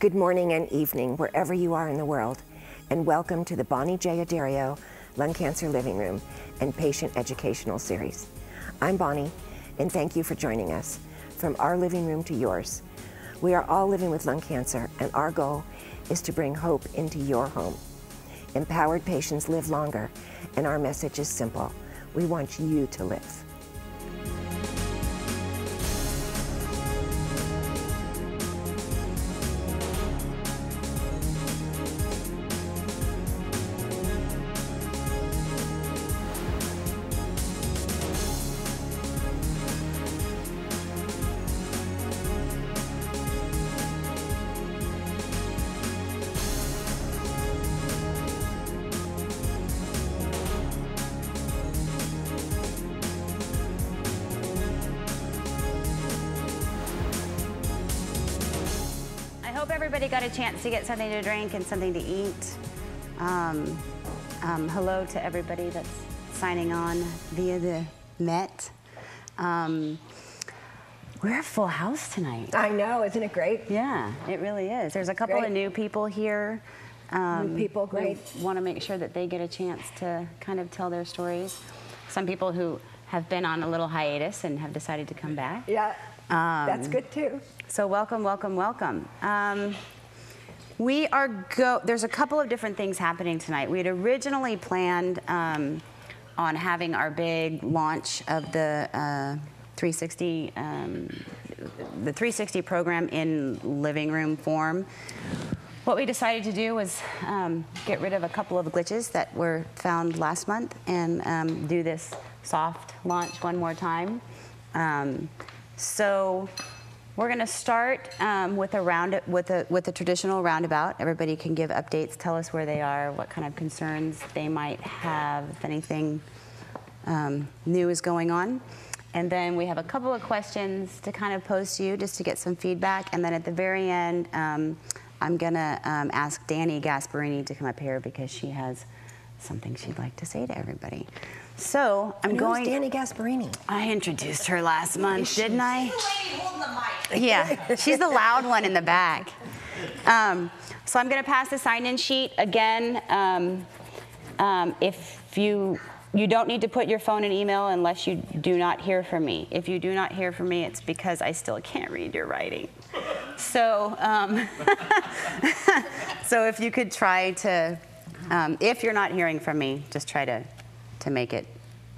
Good morning and evening, wherever you are in the world, and welcome to the Bonnie J. Addario Lung Cancer Living Room and Patient Educational Series. I'm Bonnie, and thank you for joining us. From our living room to yours. We are all living with lung cancer, and our goal is to bring hope into your home. Empowered patients live longer, and our message is simple. We want you to live. I hope everybody got a chance to get something to drink and something to eat. Hello to everybody that's signing on via the net. We're a full house tonight. I know, isn't it great? Yeah, it really is. There's a couple of new people here. New people, great. We want to make sure that they get a chance to kind of tell their stories. Some people who have been on a little hiatus and have decided to come back. Yeah, that's good too. So welcome, welcome, welcome. There's a couple of different things happening tonight. We had originally planned on having our big launch of the 360 program in living room form. What we decided to do was get rid of a couple of glitches that were found last month and do this soft launch one more time. So we're going to start with a traditional roundabout. Everybody can give updates, tell us where they are, what kind of concerns they might have, if anything new is going on. And then we have a couple of questions to kind of pose to you just to get some feedback. And then at the very end, I'm going to ask Danny Gasparini to come up here because she has something she'd like to say to everybody. So I'm going. Who's Danny Gasparini? I introduced her last month, didn't I? She's the lady holding the mic. Yeah, she's the loud one in the back. So I'm going to pass the sign-in sheet again. If you don't need to put your phone and email unless you do not hear from me. If you do not hear from me, it's because I still can't read your writing. So, so if you could try to, if you're not hearing from me, just try to make it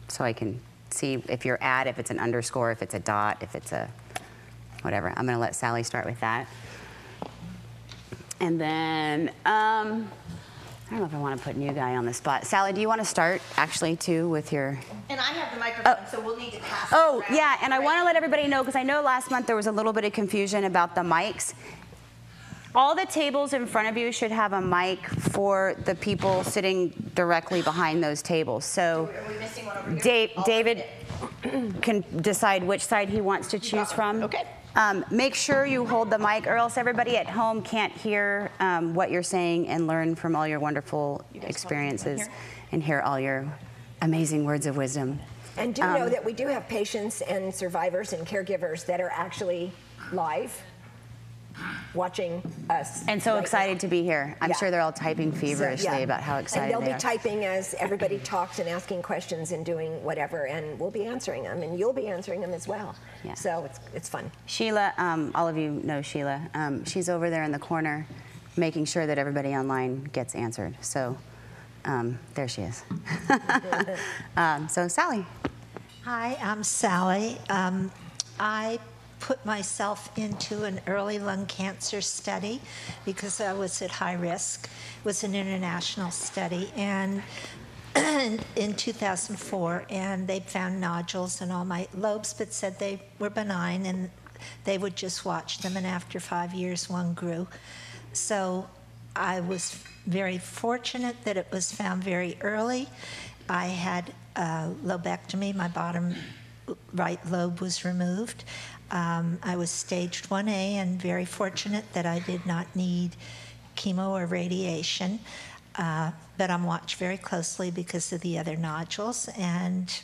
so I can see if you're at, if it's an underscore, if it's a dot, if it's a whatever. I'm going to let Sally start with that. And then, I don't know if I want to put new guy on the spot. Sally, do you want to start actually too with your... And I have the microphone, so we'll need to pass it Oh, around. yeah, and I want to let everybody know, because I know last month there was a little bit of confusion about the mics. All the tables in front of you should have a mic for the people sitting directly behind those tables. So Are we missing one over here? David can decide which side he wants to choose from. Okay. Make sure you hold the mic, or else everybody at home can't hear what you're saying and learn from all your wonderful experiences and hear all your amazing words of wisdom. And do know that we do have patients and survivors and caregivers that are actually live watching us. And so right excited now. to be here. I'm Yeah. sure they're all typing feverishly So, yeah. about how excited And they they'll are. be typing as everybody talks and asking questions and doing whatever, and we'll be answering them, and you'll be answering them as well. Yeah. So it's fun. Sheila, all of you know Sheila. She's over there in the corner making sure that everybody online gets answered. So there she is. So Sally. Hi, I'm Sally. I put myself into an early lung cancer study because I was at high risk. It was an international study, and in 2004, and they found nodules in all my lobes, but said they were benign and they would just watch them, and after 5 years, one grew. So I was very fortunate that it was found very early. I had a lobectomy. My bottom right lobe was removed. I was staged 1A and very fortunate that I did not need chemo or radiation. But I'm watched very closely because of the other nodules, and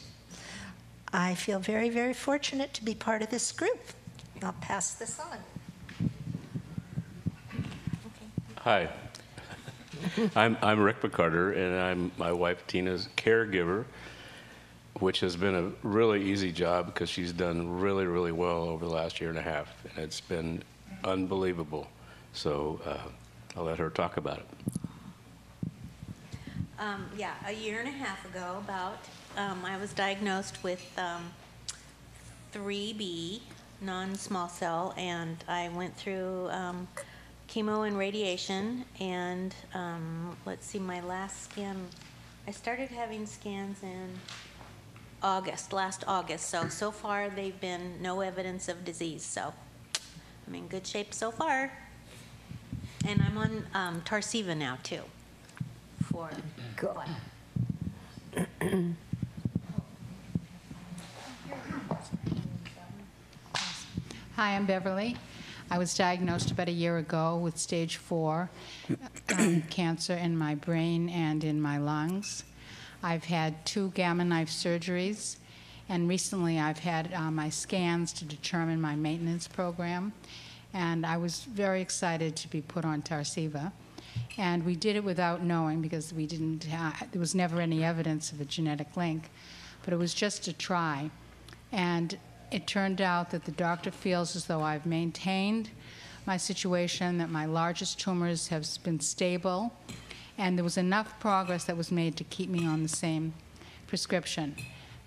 I feel very, very fortunate to be part of this group. I'll pass this on. Hi. I'm Rick McCarter, and I'm my wife Tina's caregiver, which has been a really easy job because she's done really, really well over the last year and a half, and it's been unbelievable. So I'll let her talk about it. Yeah, a year and a half ago, about, I was diagnosed with 3B, non-small cell, and I went through chemo and radiation, and let's see, my last scan, I started having scans in last August, so far they've been no evidence of disease, so I'm in good shape so far. And I'm on Tarceva now, too, for what? Hi, I'm Beverly. I was diagnosed about a year ago with stage 4 cancer in my brain and in my lungs. I've had 2 gamma knife surgeries, and recently I've had my scans to determine my maintenance program. And I was very excited to be put on Tarceva. And we did it without knowing because we didn't there was never any evidence of a genetic link, but it was just a try. And it turned out that the doctor feels as though I've maintained my situation, that my largest tumors have been stable, and there was enough progress that was made to keep me on the same prescription.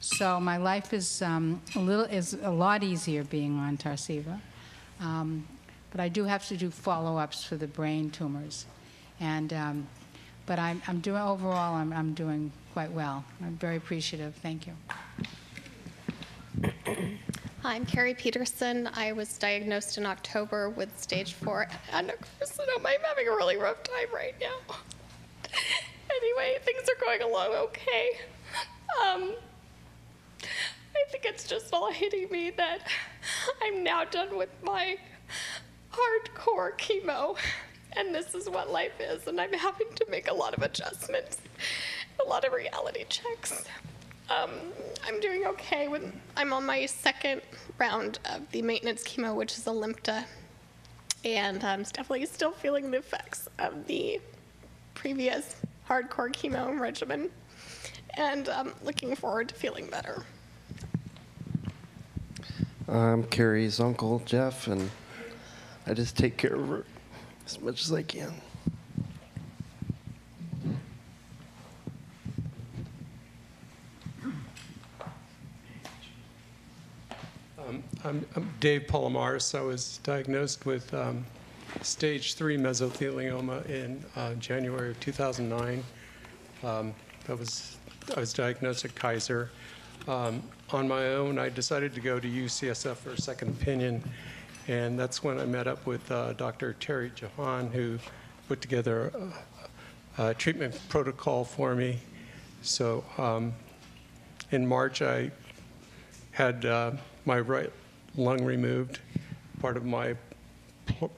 So my life is a lot easier being on Tarceva. But I do have to do follow-ups for the brain tumors. And, but I'm doing, overall, I'm doing quite well. I'm very appreciative. Thank you. Hi, I'm Carrie Peterson. I was diagnosed in October with stage 4 adenocarcinoma. I'm having a really rough time right now. Anyway, things are going along okay. I think it's just all hitting me that I'm now done with my hardcore chemo, and this is what life is, and I'm having to make a lot of adjustments, a lot of reality checks. I'm doing okay. I'm on my 2nd round of the maintenance chemo, which is Alimta, and I'm definitely still feeling the effects of the previous hardcore chemo regimen, and I'm looking forward to feeling better. I'm Carrie's uncle, Jeff, and I just take care of her as much as I can. I'm Dave Palomares. I was diagnosed with stage 3 mesothelioma in January of 2009. I was diagnosed at Kaiser. On my own, I decided to go to UCSF for a second opinion, and that's when I met up with Dr. Terry Jahan, who put together a treatment protocol for me. So in March, I had my right lung removed. Part of my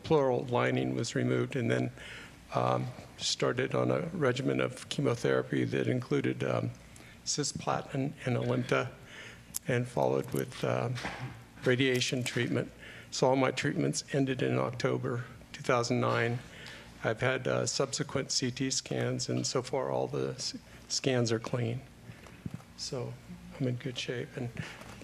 pleural lining was removed, and then started on a regimen of chemotherapy that included cisplatin and Alimta, and followed with radiation treatment. So all my treatments ended in October 2009. I've had subsequent CT scans, and so far all the scans are clean. So I'm in good shape. And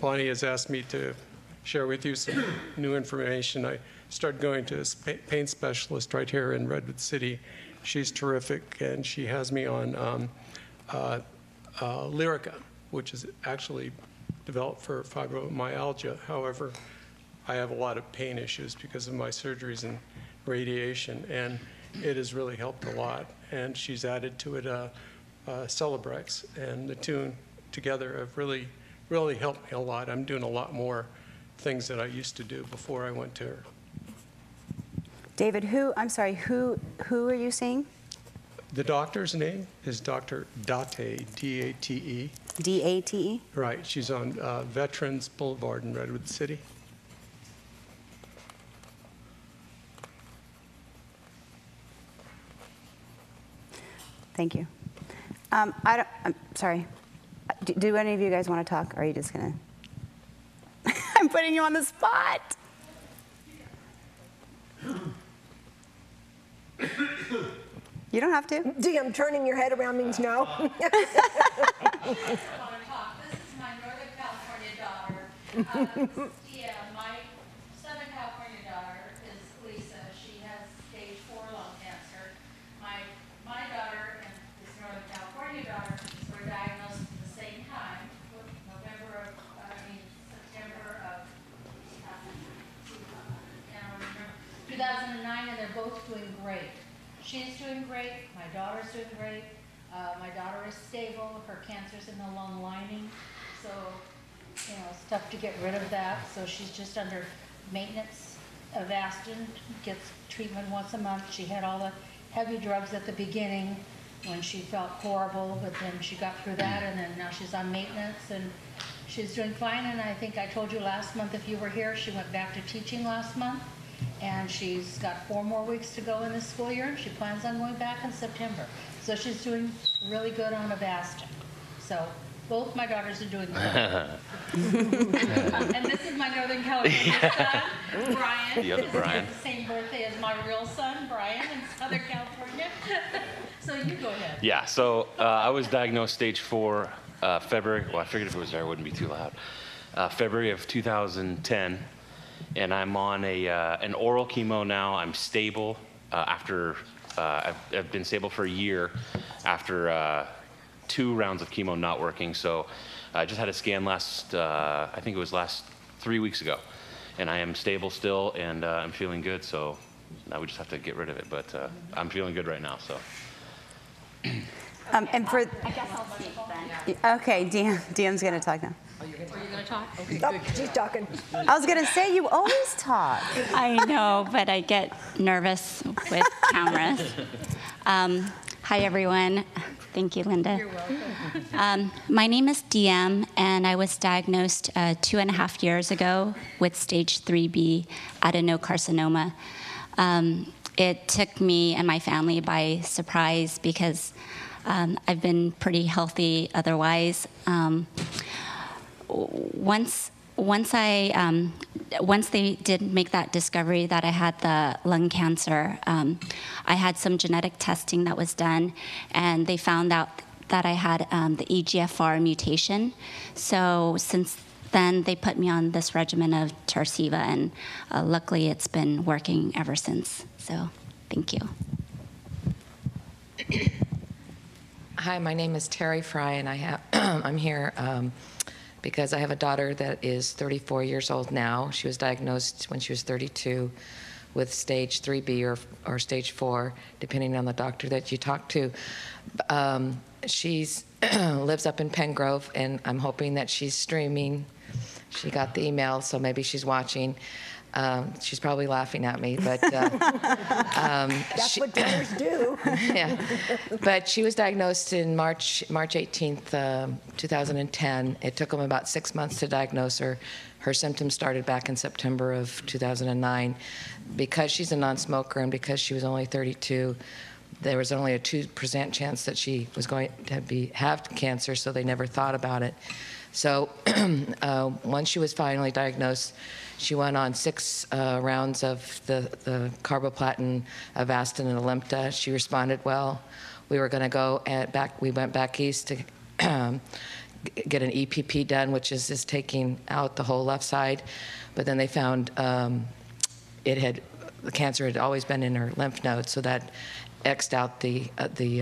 Bonnie has asked me to share with you some new information. I started going to a pain specialist right here in Redwood City. She's terrific, and she has me on Lyrica, which is actually developed for fibromyalgia. However, I have a lot of pain issues because of my surgeries and radiation, and it has really helped a lot. And she's added to it Celebrex, and the two together have really helped me a lot. I'm doing a lot more things that I used to do before I went to her. David, who are you seeing? The doctor's name is Dr. Date, D-A-T-E. D-A-T-E? Right, she's on Veterans Boulevard in Redwood City. Thank you. I'm sorry. Do any of you guys want to talk, or are you just gonna? I'm putting you on the spot. You don't have to. DM, turning your head around means no. This is my Northern California daughter. My Southern California daughter is Lisa. She has stage 4 lung cancer. My daughter and this Northern California daughter were diagnosed at the same time, September of 2009, and they're both doing great. She's doing great. My daughter's doing great. My daughter is stable. Her cancer's in the lung lining, so it's tough to get rid of that. So she's just under maintenance. Avastin gets treatment once a month. She had all the heavy drugs at the beginning when she felt horrible, but then she got through that, and then now she's on maintenance, and she's doing fine. And I think I told you last month, if you were here, she went back to teaching last month. And she's got 4 more weeks to go in this school year. She plans on going back in September. So she's doing really good on Avastin. So both my daughters are doing good. And this is my Northern California son, Brian. The other Brian. He has the same birthday as my real son, Brian, in Southern California. So you go ahead. Yeah, so I was diagnosed stage 4 February. Well, I figured if it was there, it wouldn't be too loud. February of 2010. And I'm on an oral chemo now. I'm stable after, I've been stable for a year after 2 rounds of chemo not working. So I just had a scan I think it was last 3 weeks ago. And I am stable still, and I'm feeling good. So now we just have to get rid of it. But I'm feeling good right now, so. And for, I guess I'll speak then. okay, DM's going to talk now. Are you going to talk? Okay, oh, she's talking. I was going to say, you always talk. I know, but I get nervous with cameras. Hi, everyone. Thank you, Linda. You're welcome. My name is DM, and I was diagnosed 2.5 years ago with stage 3B adenocarcinoma. It took me and my family by surprise because I've been pretty healthy otherwise. Once they did make that discovery that I had the lung cancer, I had some genetic testing that was done, and they found out that I had the EGFR mutation. So since then, they put me on this regimen of Tarceva, and luckily it's been working ever since. So thank you. Hi, my name is Terry Fry, and I'm here because I have a daughter that is 34 years old now. She was diagnosed when she was 32 with stage 3B or stage 4, depending on the doctor that you talk to. She's lives up in Pengrove, and I'm hoping that she's streaming. She got the email, so maybe she's watching. She's probably laughing at me, but that's what donors do. Yeah, but she was diagnosed in March 18th, 2010. It took them about 6 months to diagnose her. Her symptoms started back in September of 2009. Because she's a non-smoker and because she was only 32, there was only a 2% chance that she was going to have cancer, so they never thought about it. So once she was finally diagnosed, she went on 6 rounds of the carboplatin, Avastin, and Alimta. She responded well. We were going to go we went back east to get an EPP done, which is taking out the whole left side. But then they found the cancer had always been in her lymph nodes, so that X'd out the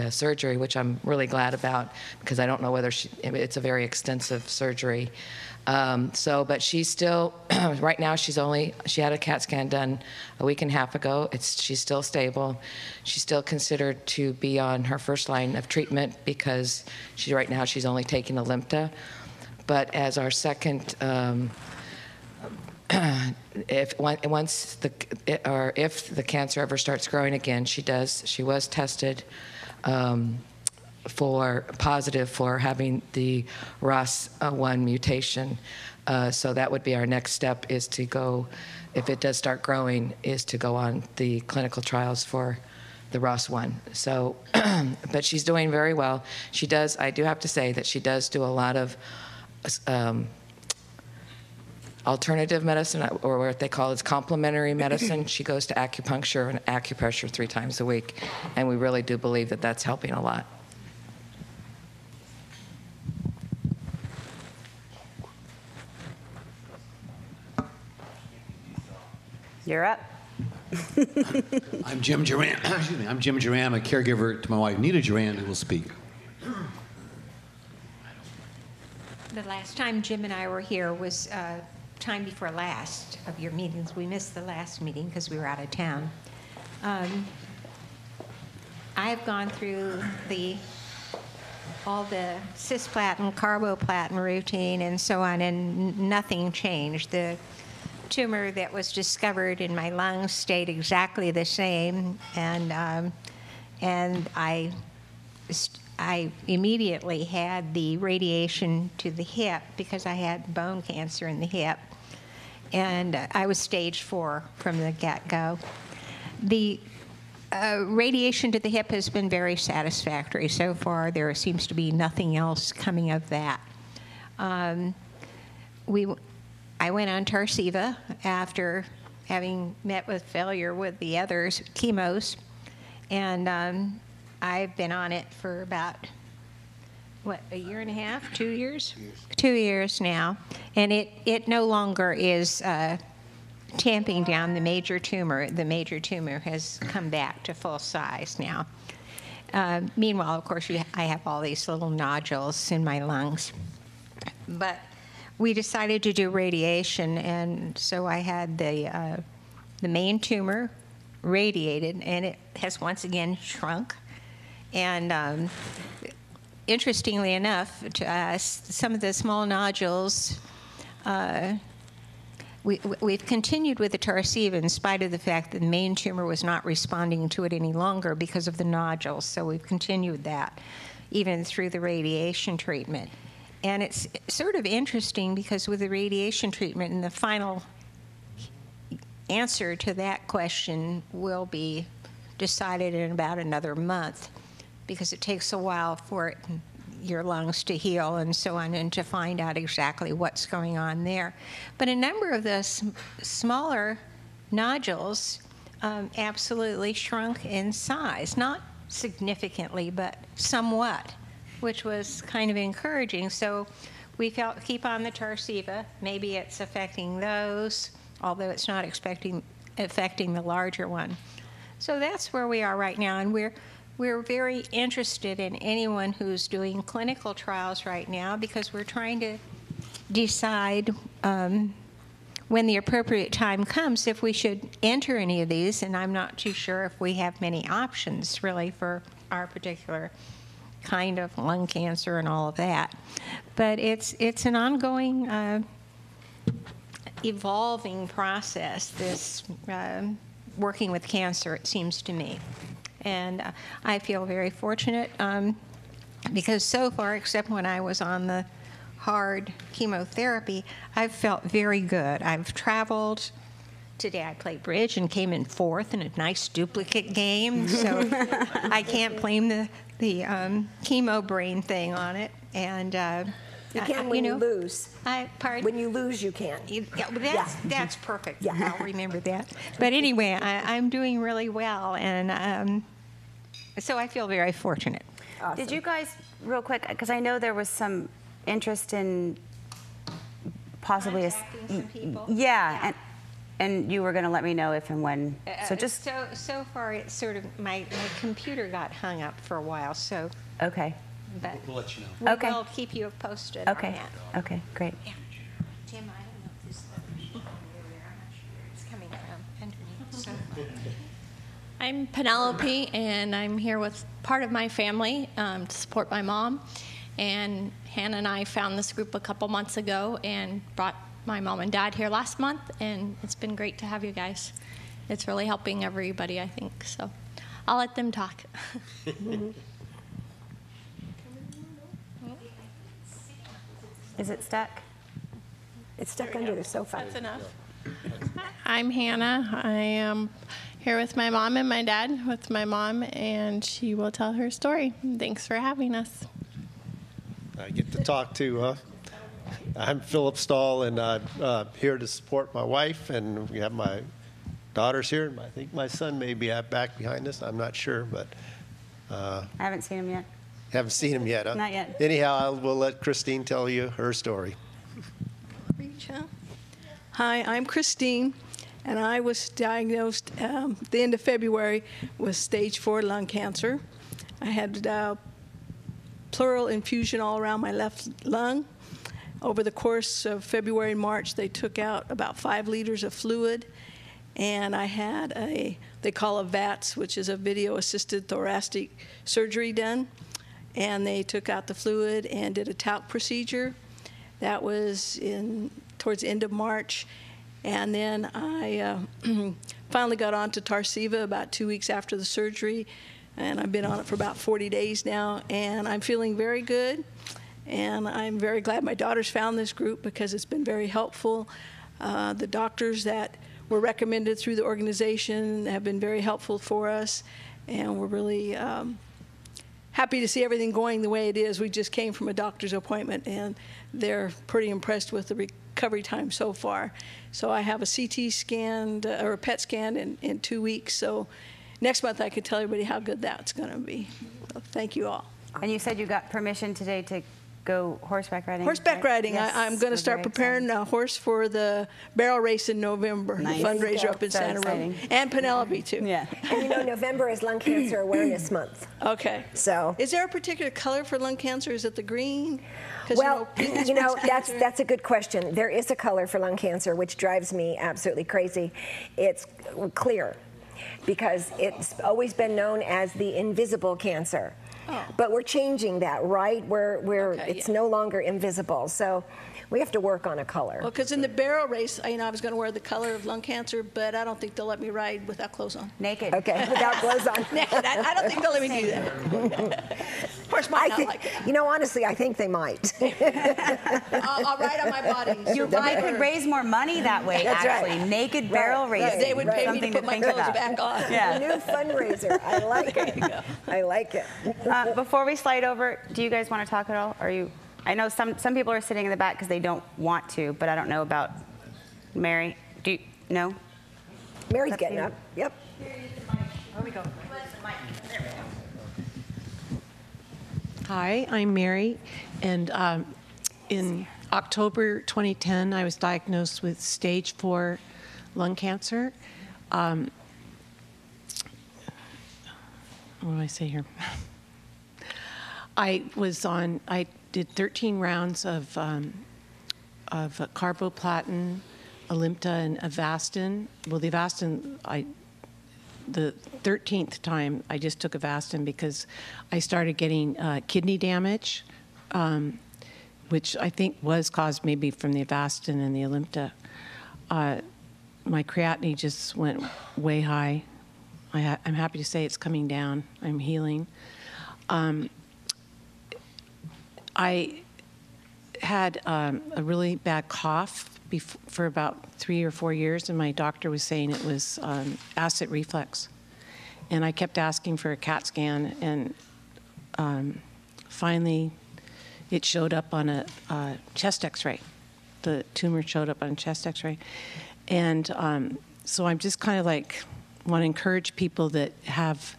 surgery, which I'm really glad about because I don't know whether it's a very extensive surgery. But she's still, right now she had a CAT scan done a week and a half ago. She's still stable. She's still considered to be on her first line of treatment because right now she's only taking Alimta. But as our second, if the cancer ever starts growing again, she was tested positive for having the ROS1 mutation. So that would be our next step, is to go, if it does start growing, is to go on the clinical trials for the ROS1. So, but she's doing very well. I do have to say that she does do a lot of alternative medicine, or what they call is complementary medicine. She goes to acupuncture and acupressure 3 times a week, and we really do believe that that's helping a lot. You're up. I'm Jim Duran. Excuse me. I'm Jim Duran, a caregiver to my wife, Nita Duran, who will speak. The last time Jim and I were here was time before last of your meetings. We missed the last meeting because we were out of town. I've gone through all the cisplatin, carboplatin routine and so on, and nothing changed. The tumor that was discovered in my lungs stayed exactly the same, and I immediately had the radiation to the hip because I had bone cancer in the hip, and I was stage 4 from the get-go. The radiation to the hip has been very satisfactory so far. There seems to be nothing else coming of that. I went on Tarceva after having met with failure with the other chemos, and I've been on it for about, a year and a half, 2 years? 2 years now, and it no longer is tamping down the major tumor. The major tumor has come back to full size now. Meanwhile, of course, I have all these little nodules in my lungs. But we decided to do radiation, and so I had the main tumor radiated, and it has once again shrunk. And interestingly enough to us, some of the small nodules, we've continued with the Tarceva in spite of the fact that the main tumor was not responding to it any longer because of the nodules. So we've continued that even through the radiation treatment. And it's sort of interesting because with the radiation treatment, and the final answer to that question will be decided in about another month, because it takes a while for your lungs to heal and so on, and to find out exactly what's going on there. But a number of the smaller nodules absolutely shrunk in size, not significantly, but somewhat, which was kind of encouraging. So we felt keep on the Tarceva. Maybe it's affecting those, although it's not affecting the larger one. So that's where we are right now, and we're very interested in anyone who's doing clinical trials right now, because we're trying to decide when the appropriate time comes if we should enter any of these, and I'm not too sure if we have many options really for our particular kind of lung cancer and all of that. But it's an ongoing evolving process, this working with cancer, it seems to me. And I feel very fortunate because so far, except when I was on the hard chemotherapy, I've felt very good. I've traveled. Today I played bridge and came in 4th in a nice duplicate game, so I can't blame the chemo brain thing on it. And you can when you lose. Pardon? When you lose, you can. That's perfect. Yeah. I'll remember that. But anyway, I'm doing really well, and so I feel very fortunate. Awesome. Did you guys, real quick, because I know there was some interest in possibly some people. Yeah. And you were going to let me know if and when. So far, it's sort of my computer got hung up for a while. So okay. But we'll let you know. We'll keep you posted. Okay. On that. Okay. Great. Yeah. Tim, I don't know if this is I'm not sure where it's coming from underneath. So. I'm Penelope, and I'm here with part of my family to support my mom. And Hannah and I found this group a couple months ago and brought my mom and dad here last month, and it's been great to have you guys. It's really helping everybody, I think. So I'll let them talk. Is it stuck? It's stuck under the sofa. That's enough. I'm Hannah. I am here with my mom and my dad, with my mom, and she will tell her story. Thanks for having us. I get to talk to I'm Philip Stahl, and I'm here to support my wife, and we have my daughters here. I think my son may be back behind us. I'm not sure, but I haven't seen him yet. haven't seen him yet. Huh? Not yet. Anyhow, we'll let Christine tell you her story. Hi, I'm Christine, and I was diagnosed at the end of February with stage 4 lung cancer. I had pleural infusion all around my left lung. Over the course of February and March, they took out about 5 liters of fluid, and I had they call a VATS, which is a video-assisted thoracic surgery done, and they took out the fluid and did a talc procedure. That was towards the end of March, and then I finally got on to Tarceva about 2 weeks after the surgery, and I've been on it for about 40 days now, and I'm feeling very good, and I'm very glad my daughters found this group because it's been very helpful. The doctors that were recommended through the organization have been very helpful for us, and we're really happy to see everything going the way it is. We just came from a doctor's appointment, and they're pretty impressed with the recovery time so far. So I have a CT scan or a PET scan in 2 weeks. So next month I could tell everybody how good that's going to be. So thank you all. And you said you got permission today to go horseback riding? Horseback riding. Yes, I'm going to start preparing a horse for the barrel race in November, Nice. the fundraiser up in So Santa Rosa. exciting. And Penelope, too. Yeah. And you know, November is Lung Cancer Awareness Month. Okay. So. Is there a particular color for lung cancer? Is it the green? 'Cause, Well, pink is you know, breast cancer. that's a good question. There is a color for lung cancer, which drives me absolutely crazy. It's clear, because it's always been known as the invisible cancer. Oh. But we're changing that, right? It's no longer invisible. So we have to work on a color. Well, because in the barrel race, I was going to wear the color of lung cancer, but I don't think they'll let me ride without clothes on. Naked. Okay, without clothes on. Naked. I don't think they'll let me do that. Horse might not like it. You know, honestly, I think they might. I'll ride on my body. You could raise more money that way, That's actually. right. Naked barrel racing. They would pay me to Something put my think clothes about. back on. Yeah. A new fundraiser. I like it. I like it. Before we slide over, do you guys want to talk at all? I know some people are sitting in the back because they don't want to, but I don't know about Mary. Do you know? Mary's getting up. Yep. Where we go? Hi, I'm Mary, and in October 2010, I was diagnosed with stage 4 lung cancer. What do I say here? I did 13 rounds of carboplatin, Alimta, and Avastin. Well, the Avastin, the 13th time I just took Avastin because I started getting kidney damage, which I think was caused maybe from the Avastin and the Alimta. My creatinine just went way high. I'm happy to say it's coming down. I'm healing. I had a really bad cough for about 3 or 4 years, and my doctor was saying it was acid reflux. And I kept asking for a CAT scan, and finally it showed up on a chest x-ray. The tumor showed up on a chest x-ray. And so I'm just kind of want to encourage people that have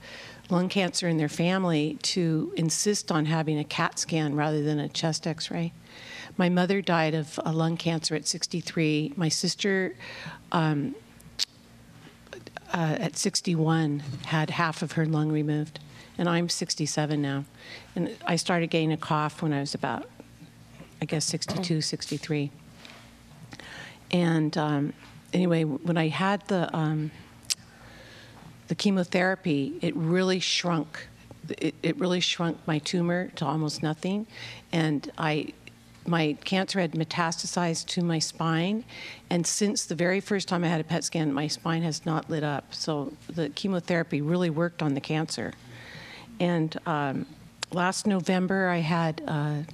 lung cancer in their family to insist on having a CAT scan rather than a chest x-ray. My mother died of lung cancer at 63. My sister at 61 had half of her lung removed, and I'm 67 now. And I started getting a cough when I was about, 62, 63. And anyway, when I had the chemotherapy, it really shrunk. It really shrunk my tumor to almost nothing, and my cancer had metastasized to my spine, and since the very first time I had a PET scan, my spine has not lit up. So the chemotherapy really worked on the cancer. And last November, I had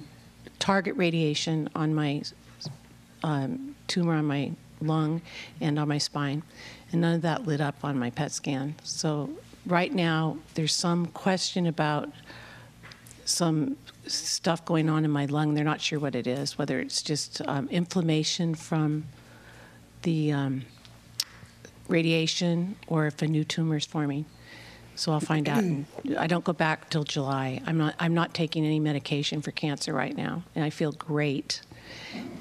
target radiation on my tumor on my lung and on my spine, and none of that lit up on my PET scan. So right now, there's some question about some stuff going on in my lung. They're not sure what it is, whether it's just inflammation from the radiation or if a new tumor is forming. So I'll find out. I don't go back till July. I'm not taking any medication for cancer right now, and I feel great.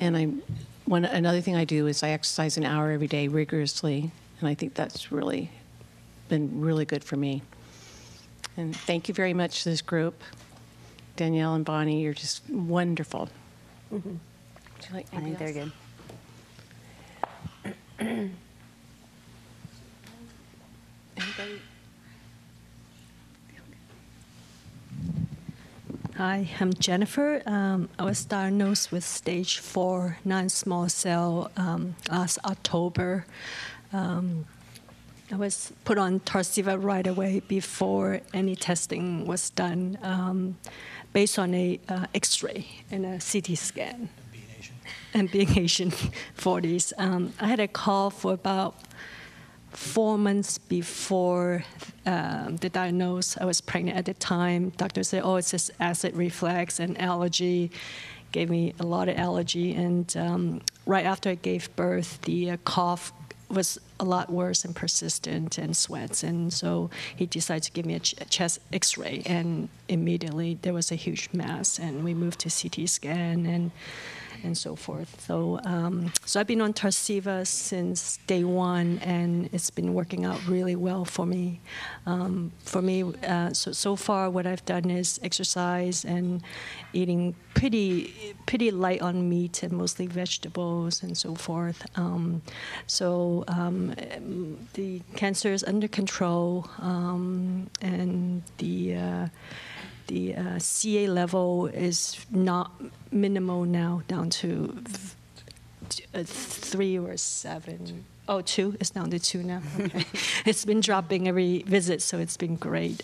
And another thing I do is I exercise an hour every day rigorously, and I think that's really been really good for me. And thank you very much to this group. Danielle and Bonnie, you're just wonderful. Mm-hmm. Would you like I think they're good. Anybody? Hi, I'm Jennifer. I was diagnosed with stage 4 non-small cell last October. I was put on Tarceva right away before any testing was done, based on a X-ray and a CT scan. And being Asian, 40s. I had a call for about 4 months before the diagnosis. I was pregnant at the time. Doctor said, oh, it's just acid reflux and allergy. Gave me a lot of allergy. And right after I gave birth, the cough was a lot worse and persistent and sweats. And so he decided to give me a chest X-ray. And immediately there was a huge mass. And we moved to CT scan and so forth. So I've been on Tarceva since day one, and it's been working out really well for me. So far what I've done is exercise and eating pretty light on meat and mostly vegetables and so forth. The cancer is under control, and the CA level is not minimal now, down to 3 or 7. Oh, 2? It's down to 2 now. Okay. It's been dropping every visit, so it's been great.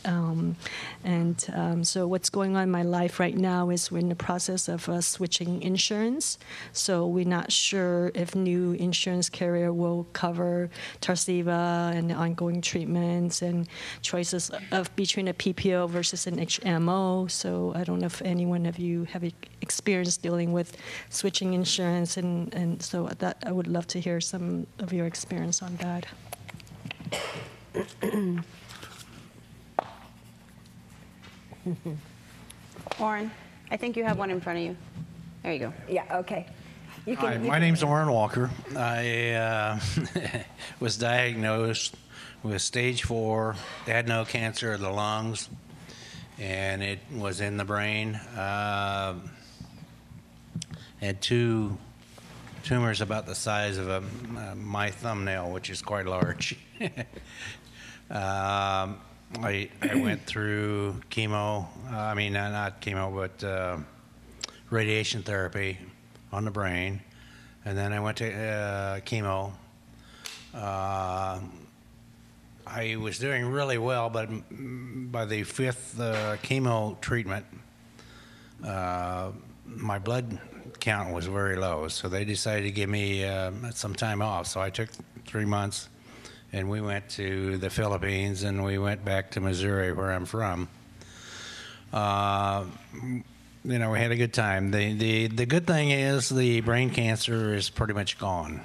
So what's going on in my life right now is we're in the process of switching insurance. So we're not sure if new insurance carrier will cover Tarceva and the ongoing treatments and choices of between a PPO versus an HMO. So I don't know if anyone of you have experience dealing with switching insurance, and so that I would love to hear some of your experience on that. Orrin, I think you have one in front of you. There you go. Yeah, okay. Hi, my name's Orrin Walker. I was diagnosed with stage 4 adeno cancer of the lungs, and it was in the brain. Had 2 tumors about the size of my thumbnail, which is quite large. I went through chemo, not chemo, but radiation therapy on the brain, and then I went to chemo. I was doing really well, but by the 5th chemo treatment, my blood count was very low, so they decided to give me some time off. So I took 3 months, and we went to the Philippines, and we went back to Missouri, where I'm from. We had a good time. The good thing is the brain cancer is pretty much gone.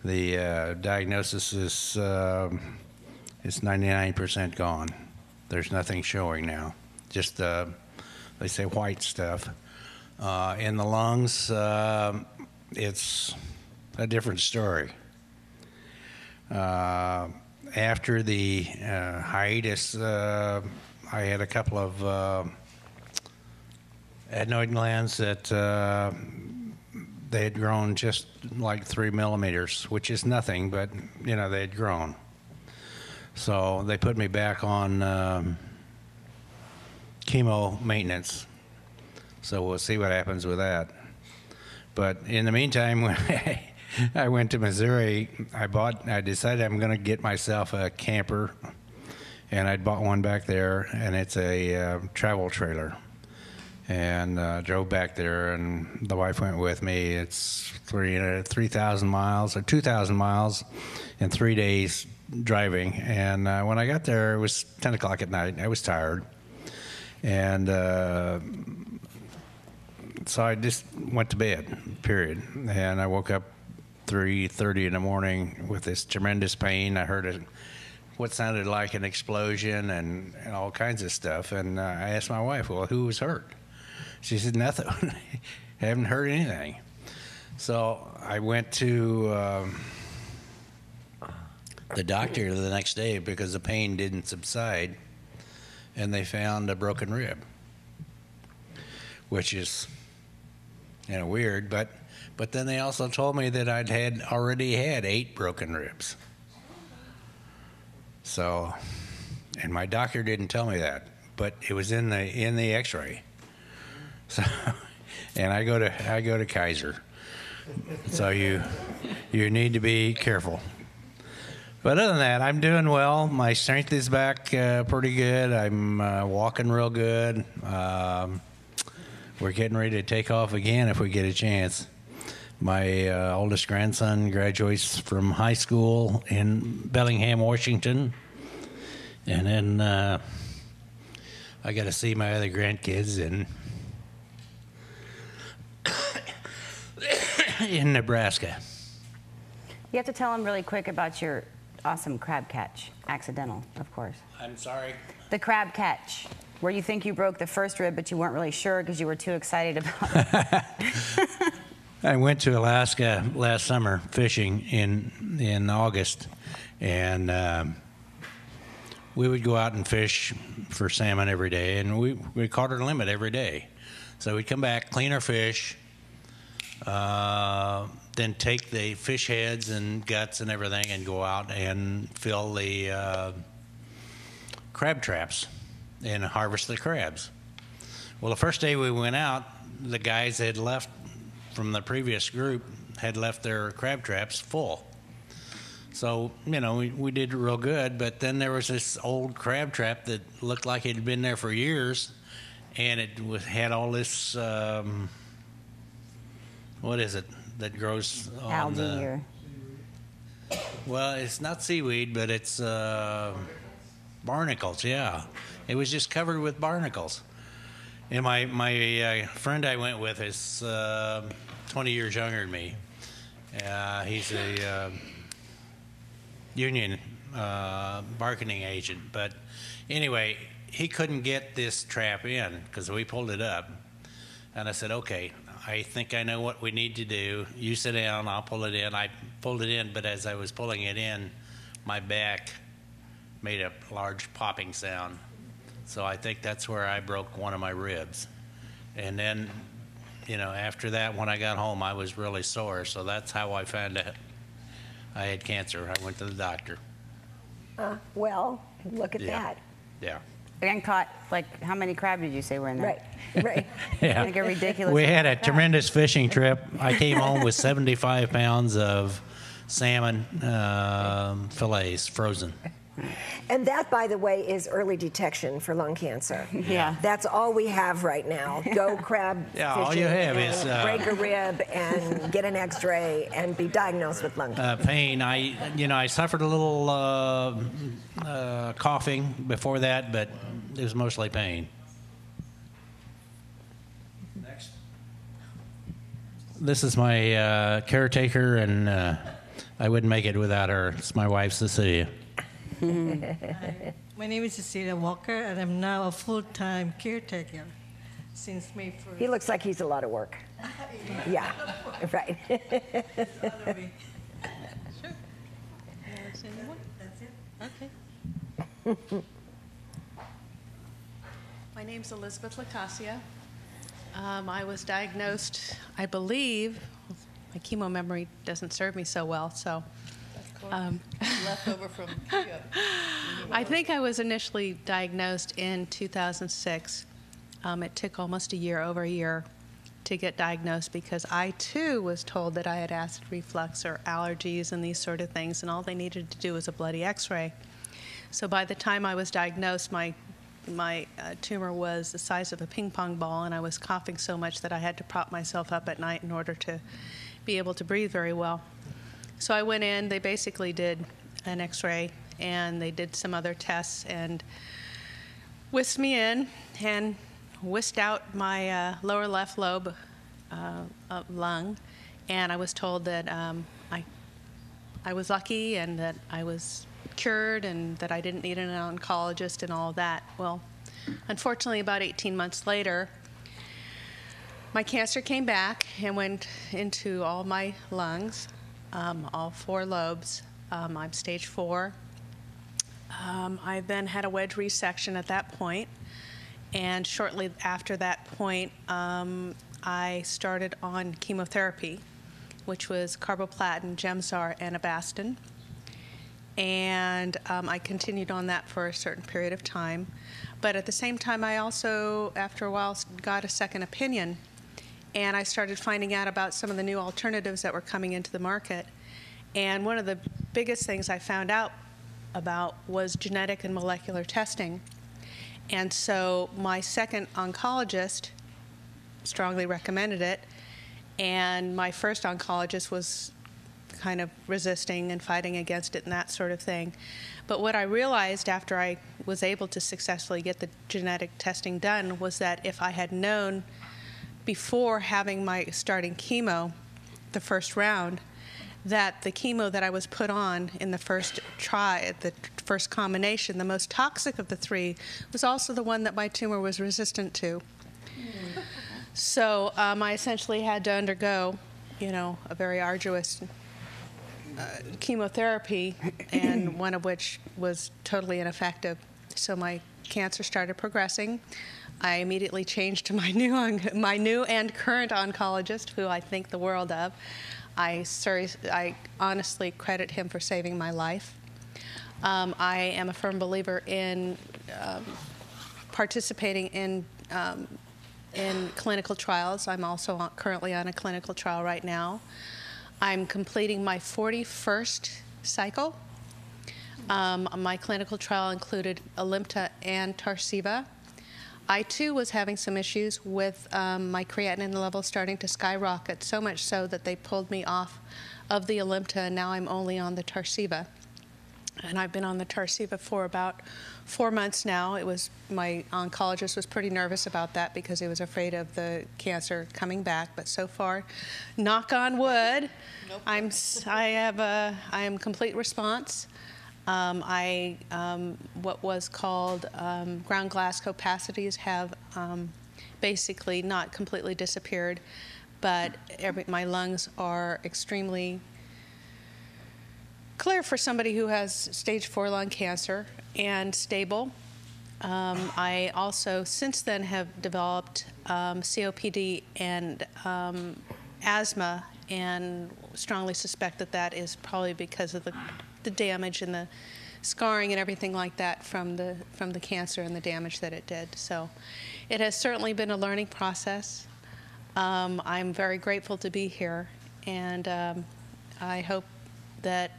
The diagnosis is 99% gone. There's nothing showing now. Just they say white stuff. In the lungs, it's a different story. After the hiatus, I had a couple of adenoid glands that they had grown just like 3 millimeters, which is nothing, but they had grown. So they put me back on chemo maintenance. So we'll see what happens with that. But in the meantime, when I went to Missouri, I decided I'm going to get myself a camper, and I'd bought one back there, and it's a travel trailer. And drove back there, and the wife went with me. It's 3,000 miles or 2,000 miles in 3 days driving. And when I got there, it was 10 o'clock at night. I was tired. And so I just went to bed, period. And I woke up 3:30 in the morning with this tremendous pain. I heard what sounded like an explosion and all kinds of stuff. And I asked my wife, well, who was hurt? She said, nothing. I haven't heard anything. So I went to the doctor the next day because the pain didn't subside, and they found a broken rib, which is weird, but then they also told me that I'd already had 8 broken ribs. So, and my doctor didn't tell me that, but it was in the X-ray. So, and I go to Kaiser. So you need to be careful. But other than that, I'm doing well. My strength is back pretty good. I'm walking real good. We're getting ready to take off again if we get a chance. My oldest grandson graduates from high school in Bellingham, Washington. And then I got to see my other grandkids in Nebraska. You have to tell them really quick about your awesome crab catch. Accidental, of course. I'm sorry? The crab catch, where you think you broke the first rib, but you weren't really sure because you were too excited about it. I went to Alaska last summer fishing in August, and we would go out and fish for salmon every day, and we caught our limit every day. So we'd come back, clean our fish, then take the fish heads and guts and everything and go out and fill the crab traps and harvest the crabs. Well, the first day we went out, the guys had left from the previous group had left their crab traps full. So, we did real good, but then there was this old crab trap that looked like it had been there for years, and it had all this, what is it that grows on algae the... or... Well, it's not seaweed, but it's barnacles, yeah. It was just covered with barnacles. And my friend I went with is 20 years younger than me. He's a union bargaining agent. But anyway, he couldn't get this trap in because we pulled it up. And I said, okay, I think I know what we need to do. You sit down, I'll pull it in. I pulled it in, but as I was pulling it in, my back made a large popping sound. So I think that's where I broke one of my ribs. And then, after that, when I got home, I was really sore. So that's how I found out I had cancer. I went to the doctor. Well, look at Yeah. that. Yeah. And caught, how many crab did you say were in there? Right. Yeah. Like a ridiculous We had a amount of crab. tremendous fishing trip. I came home with 75 pounds of salmon fillets, frozen. And that, by the way, is early detection for lung cancer. Yeah. That's all we have right now. Go crab Yeah, fishing all you have and is, break a rib and get an X-ray and be diagnosed with lung cancer. Pain. I suffered a little coughing before that, but it was mostly pain. Next. This is my caretaker, and I wouldn't make it without her. It's my wife, Cecilia. My name is Cecilia Walker, and I'm now a full-time caretaker since May 1st. He looks like he's a lot of work. Yeah, right. Sure. That's it? Okay. My name's Elizabeth Lacasia. I was diagnosed, I believe, my chemo memory doesn't serve me so well, so. Left over from I think I was initially diagnosed in 2006. It took almost over a year to get diagnosed because I too was told that I had acid reflux or allergies and these sort of things, and all they needed to do was a bloody x-ray. So by the time I was diagnosed, my tumor was the size of a ping pong ball, and I was coughing so much that I had to prop myself up at night in order to be able to breathe very well. So I went in, they basically did an x-ray, and they did some other tests, and whisked me in and whisked out my lower left lobe lung, and I was told that I was lucky and that I was cured and that I didn't need an oncologist and all of that. Well, unfortunately, about 18 months later, my cancer came back and went into all my lungs, all 4 lobes. I'm stage 4. I then had a wedge resection at that point, and shortly after that point, I started on chemotherapy, which was carboplatin, Gemzar, and Avastin. And I continued on that for a certain period of time. But at the same time, I also, after a while, got a second opinion. And I started finding out about some of the new alternatives that were coming into the market. And one of the biggest things I found out about was genetic and molecular testing. And so my second oncologist strongly recommended it. And my first oncologist was kind of resisting and fighting against it and that sort of thing. But what I realized after I was able to successfully get the genetic testing done was that if I had known before having my starting chemo, the first round, that the chemo that I was put on in the first the first combination, the most toxic of the 3, was also the one that my tumor was resistant to. So I essentially had to undergo, a very arduous chemotherapy, and one of which was totally ineffective. So my cancer started progressing. I immediately changed to my new and current oncologist, who I think the world of. I honestly credit him for saving my life. I am a firm believer in participating in clinical trials. I'm also currently on a clinical trial right now. I'm completing my 41st cycle. My clinical trial included Alimta and Tarceva. I, too, was having some issues with my creatinine level starting to skyrocket, so much so that they pulled me off of the Alimta, and now I'm only on the Tarceva. And I've been on the Tarceva for about 4 months now. My oncologist was pretty nervous about that because he was afraid of the cancer coming back. But so far, knock on wood, nope. I am complete response. What was called ground glass opacities have basically not completely disappeared, but my lungs are extremely clear for somebody who has stage 4 lung cancer and stable. I also, since then, have developed COPD and asthma, and strongly suspect that that is probably because of the damage and the scarring and everything like that from the cancer and the damage that it did. So it has certainly been a learning process. I'm very grateful to be here, and I hope that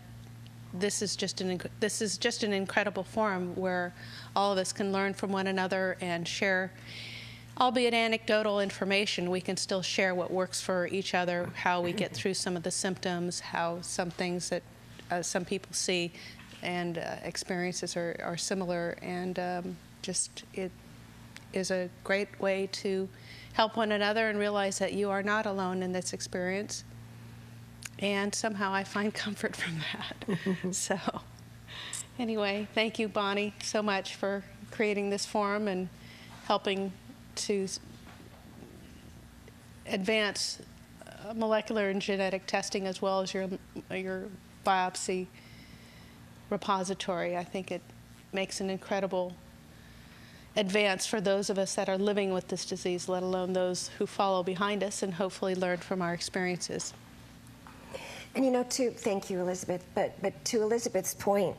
this is just an incredible forum where all of us can learn from one another and share, albeit anecdotal information. We can still share what works for each other, how we get through some of the symptoms, how some things that some people see and experiences are similar, and it is a great way to help one another and realize that you are not alone in this experience. And somehow I find comfort from that. So anyway, thank you, Bonnie, so much for creating this forum and helping to advance molecular and genetic testing as well as your biopsy repository. I think it makes an incredible advance for those of us that are living with this disease, let alone those who follow behind us and hopefully learn from our experiences. And thank you, Elizabeth, but to Elizabeth's point,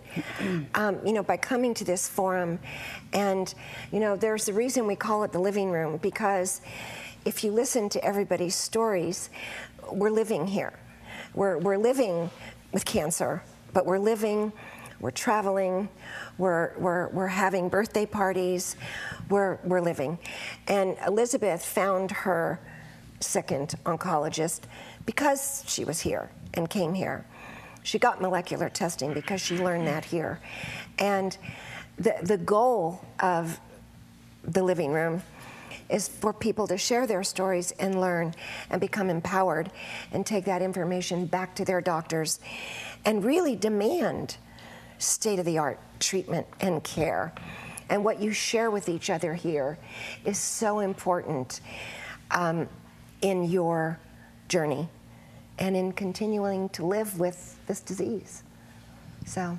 by coming to this forum, and, there's a reason we call it the living room, because if you listen to everybody's stories, we're living here. We're living with cancer, but we're living, we're traveling, we're having birthday parties, we're living. And Elizabeth found her second oncologist because she was here and came here. She got molecular testing because she learned that here. And the goal of the living room is for people to share their stories and learn and become empowered and take that information back to their doctors and really demand state-of-the-art treatment and care. And what you share with each other here is so important in your journey and in continuing to live with this disease. So.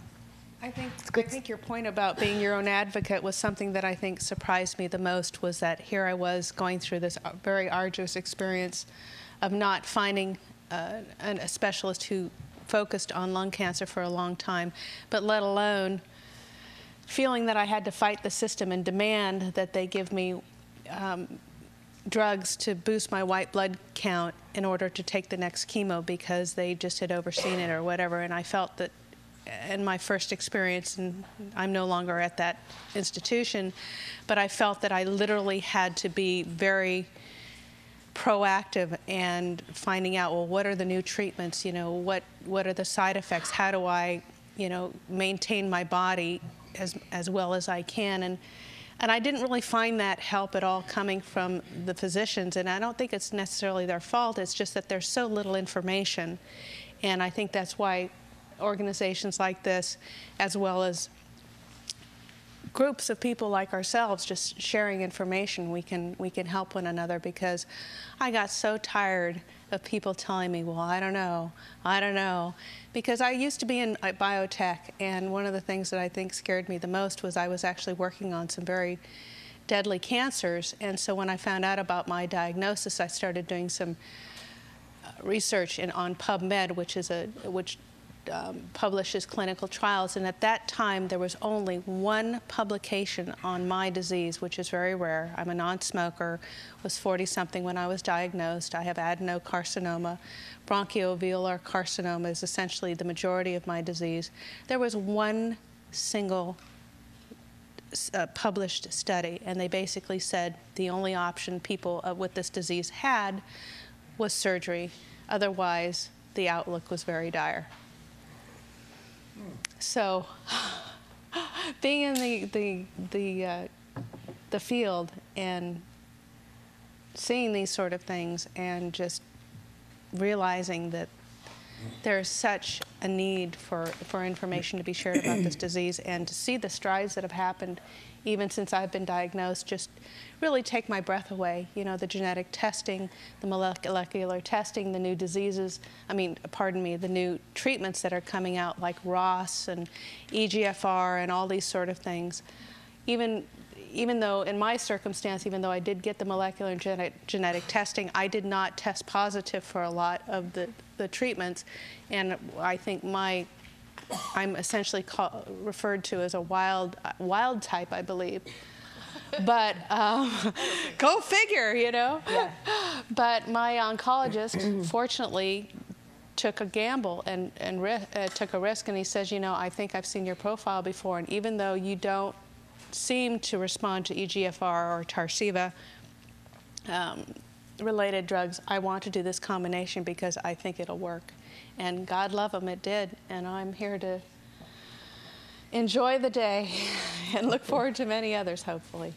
I think your point about being your own advocate was something that I think surprised me the most, was that here I was going through this very arduous experience of not finding a specialist who focused on lung cancer for a long time, but let alone feeling that I had to fight the system and demand that they give me drugs to boost my white blood count in order to take the next chemo because they just had overseen it or whatever. And I felt that in my first experience, and I'm no longer at that institution, but I felt that I literally had to be very proactive and finding out, well, what are the new treatments, you know, what are the side effects, how do I, you know, maintain my body as well as I can. And I didn't really find that help at all coming from the physicians, and I don't think it's necessarily their fault, it's just that there's so little information. And I think that's why organizations like this, as well as groups of people like ourselves, just sharing information, we can help one another, because I got so tired of people telling me, well, I don't know, because I used to be in biotech, and one of the things that I think scared me the most was I was actually working on some very deadly cancers. And so when I found out about my diagnosis, I started doing some research on PubMed, which publishes clinical trials, and at that time there was only one publication on my disease, which is very rare. I'm a non-smoker, was 40-something when I was diagnosed. I have adenocarcinoma. Bronchioalveolar carcinoma is essentially the majority of my disease. There was one single published study, and they basically said the only option people with this disease had was surgery. Otherwise, the outlook was very dire. So, being in the field and seeing these sort of things, and just realizing that there's such a need for information to be shared about this disease, and to see the strides that have happened even since I've been diagnosed, just really take my breath away. You know, the genetic testing, the molecular testing, the new diseases, the new treatments that are coming out, like ROS and EGFR and all these sort of things. Even though, in my circumstance, even though I did get the molecular and genetic testing, I did not test positive for a lot of the treatments. And I think I'm essentially referred to as a wild type, I believe. But go figure, you know? Yeah. But my oncologist, fortunately, took a gamble and took a risk, and he says, you know, I think I've seen your profile before, and even though you don't seem to respond to EGFR or Tarceva related drugs, I want to do this combination because I think it'll work. And God love him, it did. And I'm here to enjoy the day and look forward to many others, hopefully.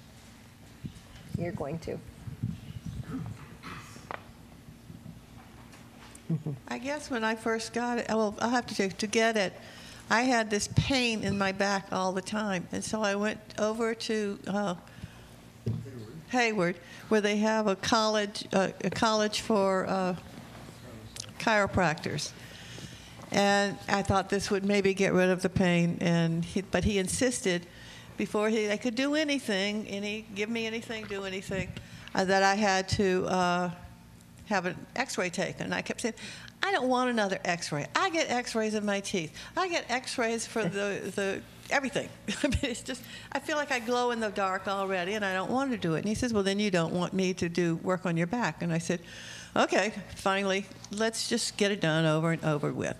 You're going to. I guess when I first got it, well, I'll have to get it, I had this pain in my back all the time. And so I went over to Hayward, where they have a college for chiropractors. And I thought this would maybe get rid of the pain, but he insisted, before they could do anything, give me anything, do anything, that I had to have an x-ray taken. And I kept saying, I don't want another x-ray. I get x-rays of my teeth. I get x-rays for the everything. I mean, it's just, I feel like I glow in the dark already, and I don't want to do it. And he says, well, then you don't want me to do work on your back. And I said, okay, finally, let's just get it done over and over with.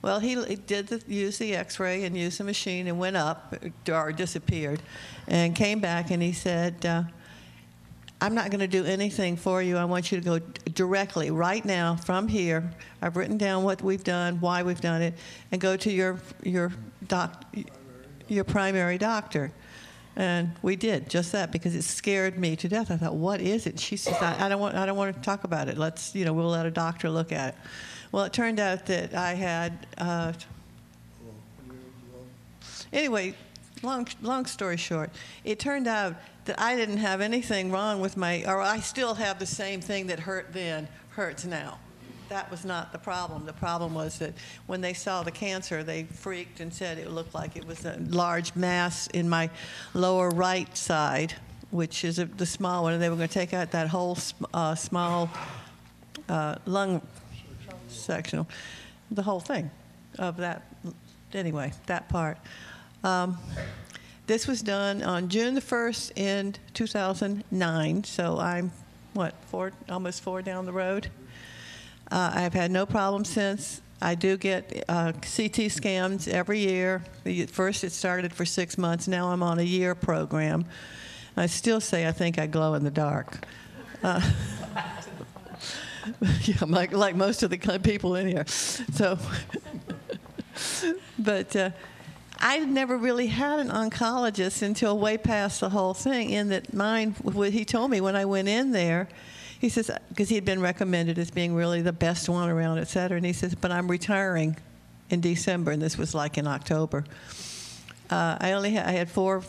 Well, he did use the x-ray and used the machine and went up, or disappeared, and came back, and he said, I'm not going to do anything for you. I want you to go directly, right now, from here. I've written down what we've done, why we've done it, and go to your primary doctor. And we did just that because it scared me to death. I thought, what is it? She says, I don't want to talk about it. Let's, we'll let a doctor look at it. Well, it turned out that I had, anyway, long story short, it turned out that I didn't have anything wrong with or I still have the same thing that hurt then, hurts now. That was not the problem. The problem was that when they saw the cancer, they freaked and said it looked like it was a large mass in my lower right side, which is the small one, and they were going to take out that whole small lung sectional, the whole thing of that. Anyway, that part. This was done on June the 1st in 2009, so I'm, almost 4 down the road. I've had no problem since. I do get CT scans every year. First it started for 6 months. Now I'm on a year program. I still say I think I glow in the dark. Yeah, like most of the people in here. So, but I never really had an oncologist until way past the whole thing. In that mine, what he told me when I went in there, he says, because he had been recommended as being really the best one around, et cetera, and he says, but I'm retiring in December, and this was like in October. I had 4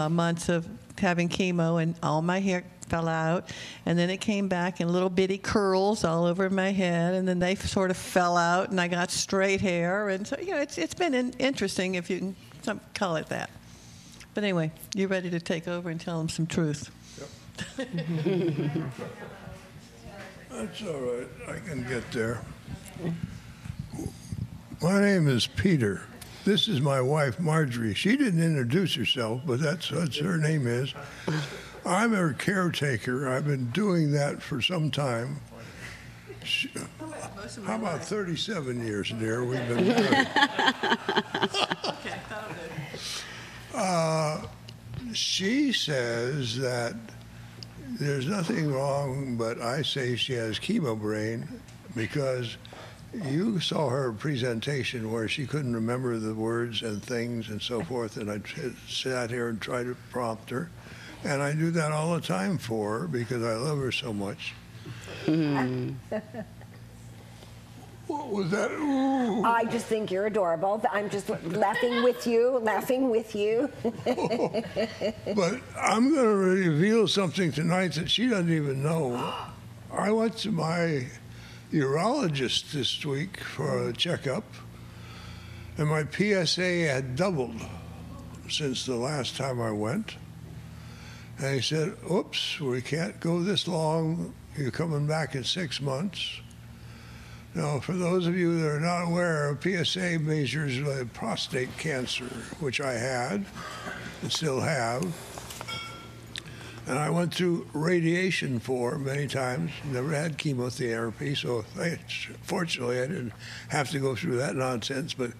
months of having chemo, and all my hair fell out, and then it came back in little bitty curls all over my head, and then they sort of fell out, and I got straight hair, and so it's been interesting, if you can call it that. But anyway, you ready to take over and tell them some truth? Yep. That's all right. I can get there. My name is Peter. This is my wife, Marjorie. She didn't introduce herself, but that's what her name is. I'm her caretaker. I've been doing that for some time. How about 37 years, dear? We've been married. She says that there's nothing wrong, but I say she has chemo brain because you saw her presentation where she couldn't remember the words and things and so forth, and I sat here and tried to prompt her. And I do that all the time for her because I love her so much. What was that? Ooh. I just think you're adorable. I'm just laughing with you, laughing with you. But I'm going to reveal something tonight that she doesn't even know. I went to my urologist this week for a checkup, and my PSA had doubled since the last time I went. And he said, oops, we can't go this long. You're coming back in 6 months. Now, for those of you that are not aware, PSA measures prostate cancer, which I had and still have. And I went through radiation for many times, never had chemotherapy, so fortunately I didn't have to go through that nonsense, but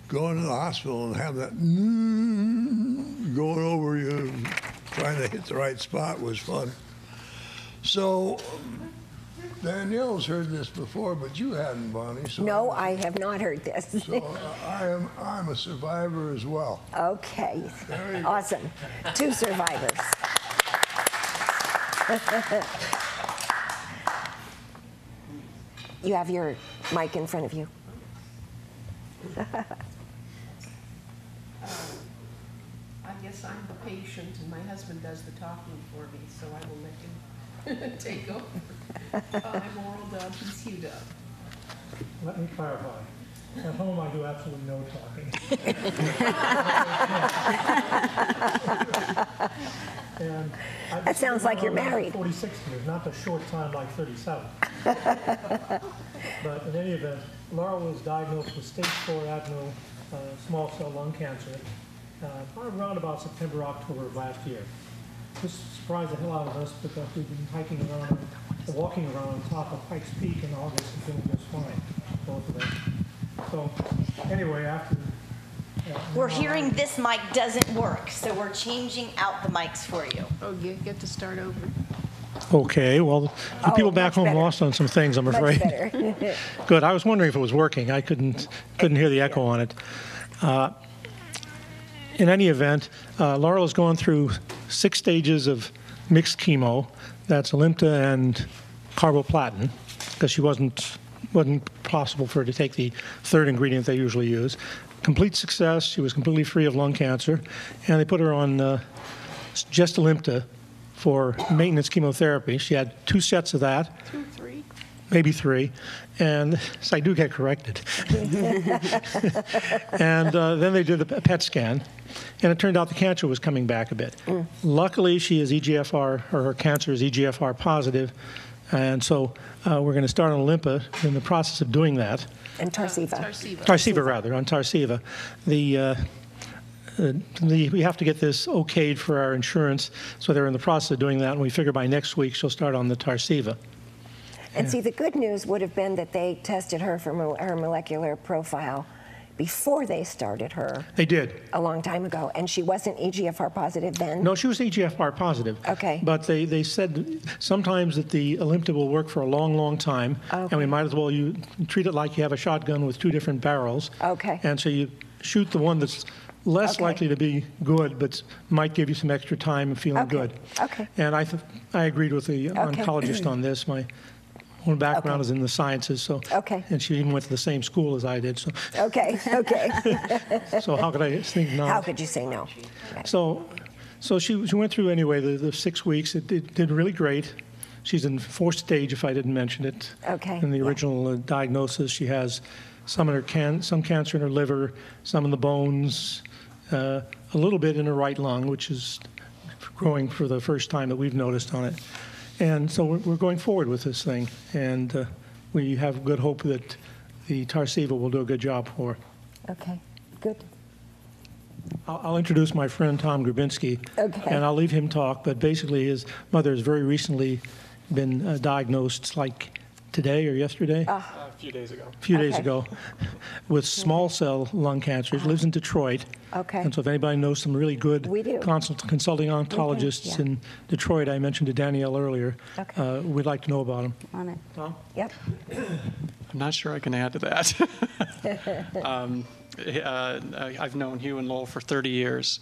going to the hospital and have that going over you, trying to hit the right spot was fun. So Danielle's heard this before, but you hadn't, Bonnie. So no, I have not heard this. So I'm a survivor as well. Okay, awesome. 2 survivors. You have your mic in front of you. I guess I'm the patient, and my husband does the talking for me, so I will let him take over. I'm Oral Dub, he's Hugh Dub. Let me clarify. At home, I do absolutely no talking. And that sounds like you're married. 46 years, not a short time like 37. But in any event, Laura was diagnosed with stage 4 adeno small cell lung cancer around about September, October of last year. This surprised the hell out of us because we've been hiking around, walking around on top of Pikes Peak in August and feeling just fine, both of us. So anyway, after... We're hearing this mic doesn't work, so we're changing out the mics for you. Oh, you get to start over. Okay, well, the people back home lost on some things, I'm afraid. Good. I was wondering if it was working. I couldn't hear the echo on it. in any event, Laurel has gone through 6 stages of mixed chemo. That's Alimta and carboplatin, because she wasn't possible for her to take the third ingredient they usually use. Complete success. She was completely free of lung cancer, and they put her on just Alimta for maintenance chemotherapy. She had 2 sets of that. 2, 3. Maybe 3, and so I do get corrected. And then they did a PET scan, and it turned out the cancer was coming back a bit. Luckily, she is EGFR, or her cancer is EGFR positive, and so we're going to start on Alimta in the process of doing that. And Tarceva. Tarceva, rather, on Tarceva. We have to get this okayed for our insurance, so they're in the process of doing that, and we figure by next week she'll start on the Tarceva. And see, the good news would have been that they tested her for her molecular profile before they started her. They did. A long time ago. And she wasn't EGFR positive then? No, she was EGFR positive. Okay. But they said sometimes that the Alimta will work for a long, long time. Okay. And we might as well treat it like you have a shotgun with 2 different barrels. Okay. And so you shoot the one that's less likely to be good, but might give you some extra time and feeling good. Okay. And I agreed with the oncologist on this. My own background is in the sciences, so. And she even went to the same school as I did, so. Okay. So how could I think no? How could you say no? So she went through anyway the 6 weeks. It did really great. She's in 4th stage, if I didn't mention it. Okay. In the original diagnosis, she has some cancer in her liver, some in the bones, a little bit in her right lung, which is growing for the first time that we've noticed on it. And so we're going forward with this thing, and we have good hope that the Tarceva will do a good job for her. Okay, good. I'll introduce my friend Tom Grabinski, and I'll leave him talk, but basically his mother has very recently been diagnosed, like today or yesterday? A few days ago. A few days ago, with small cell lung cancer. She lives in Detroit. And so if anybody knows some really good consulting oncologists in Detroit, I mentioned to Danielle earlier, we'd like to know about them. On it. Tom? Yep. I'm not sure I can add to that. I've known Hugh and Lowell for 30 years,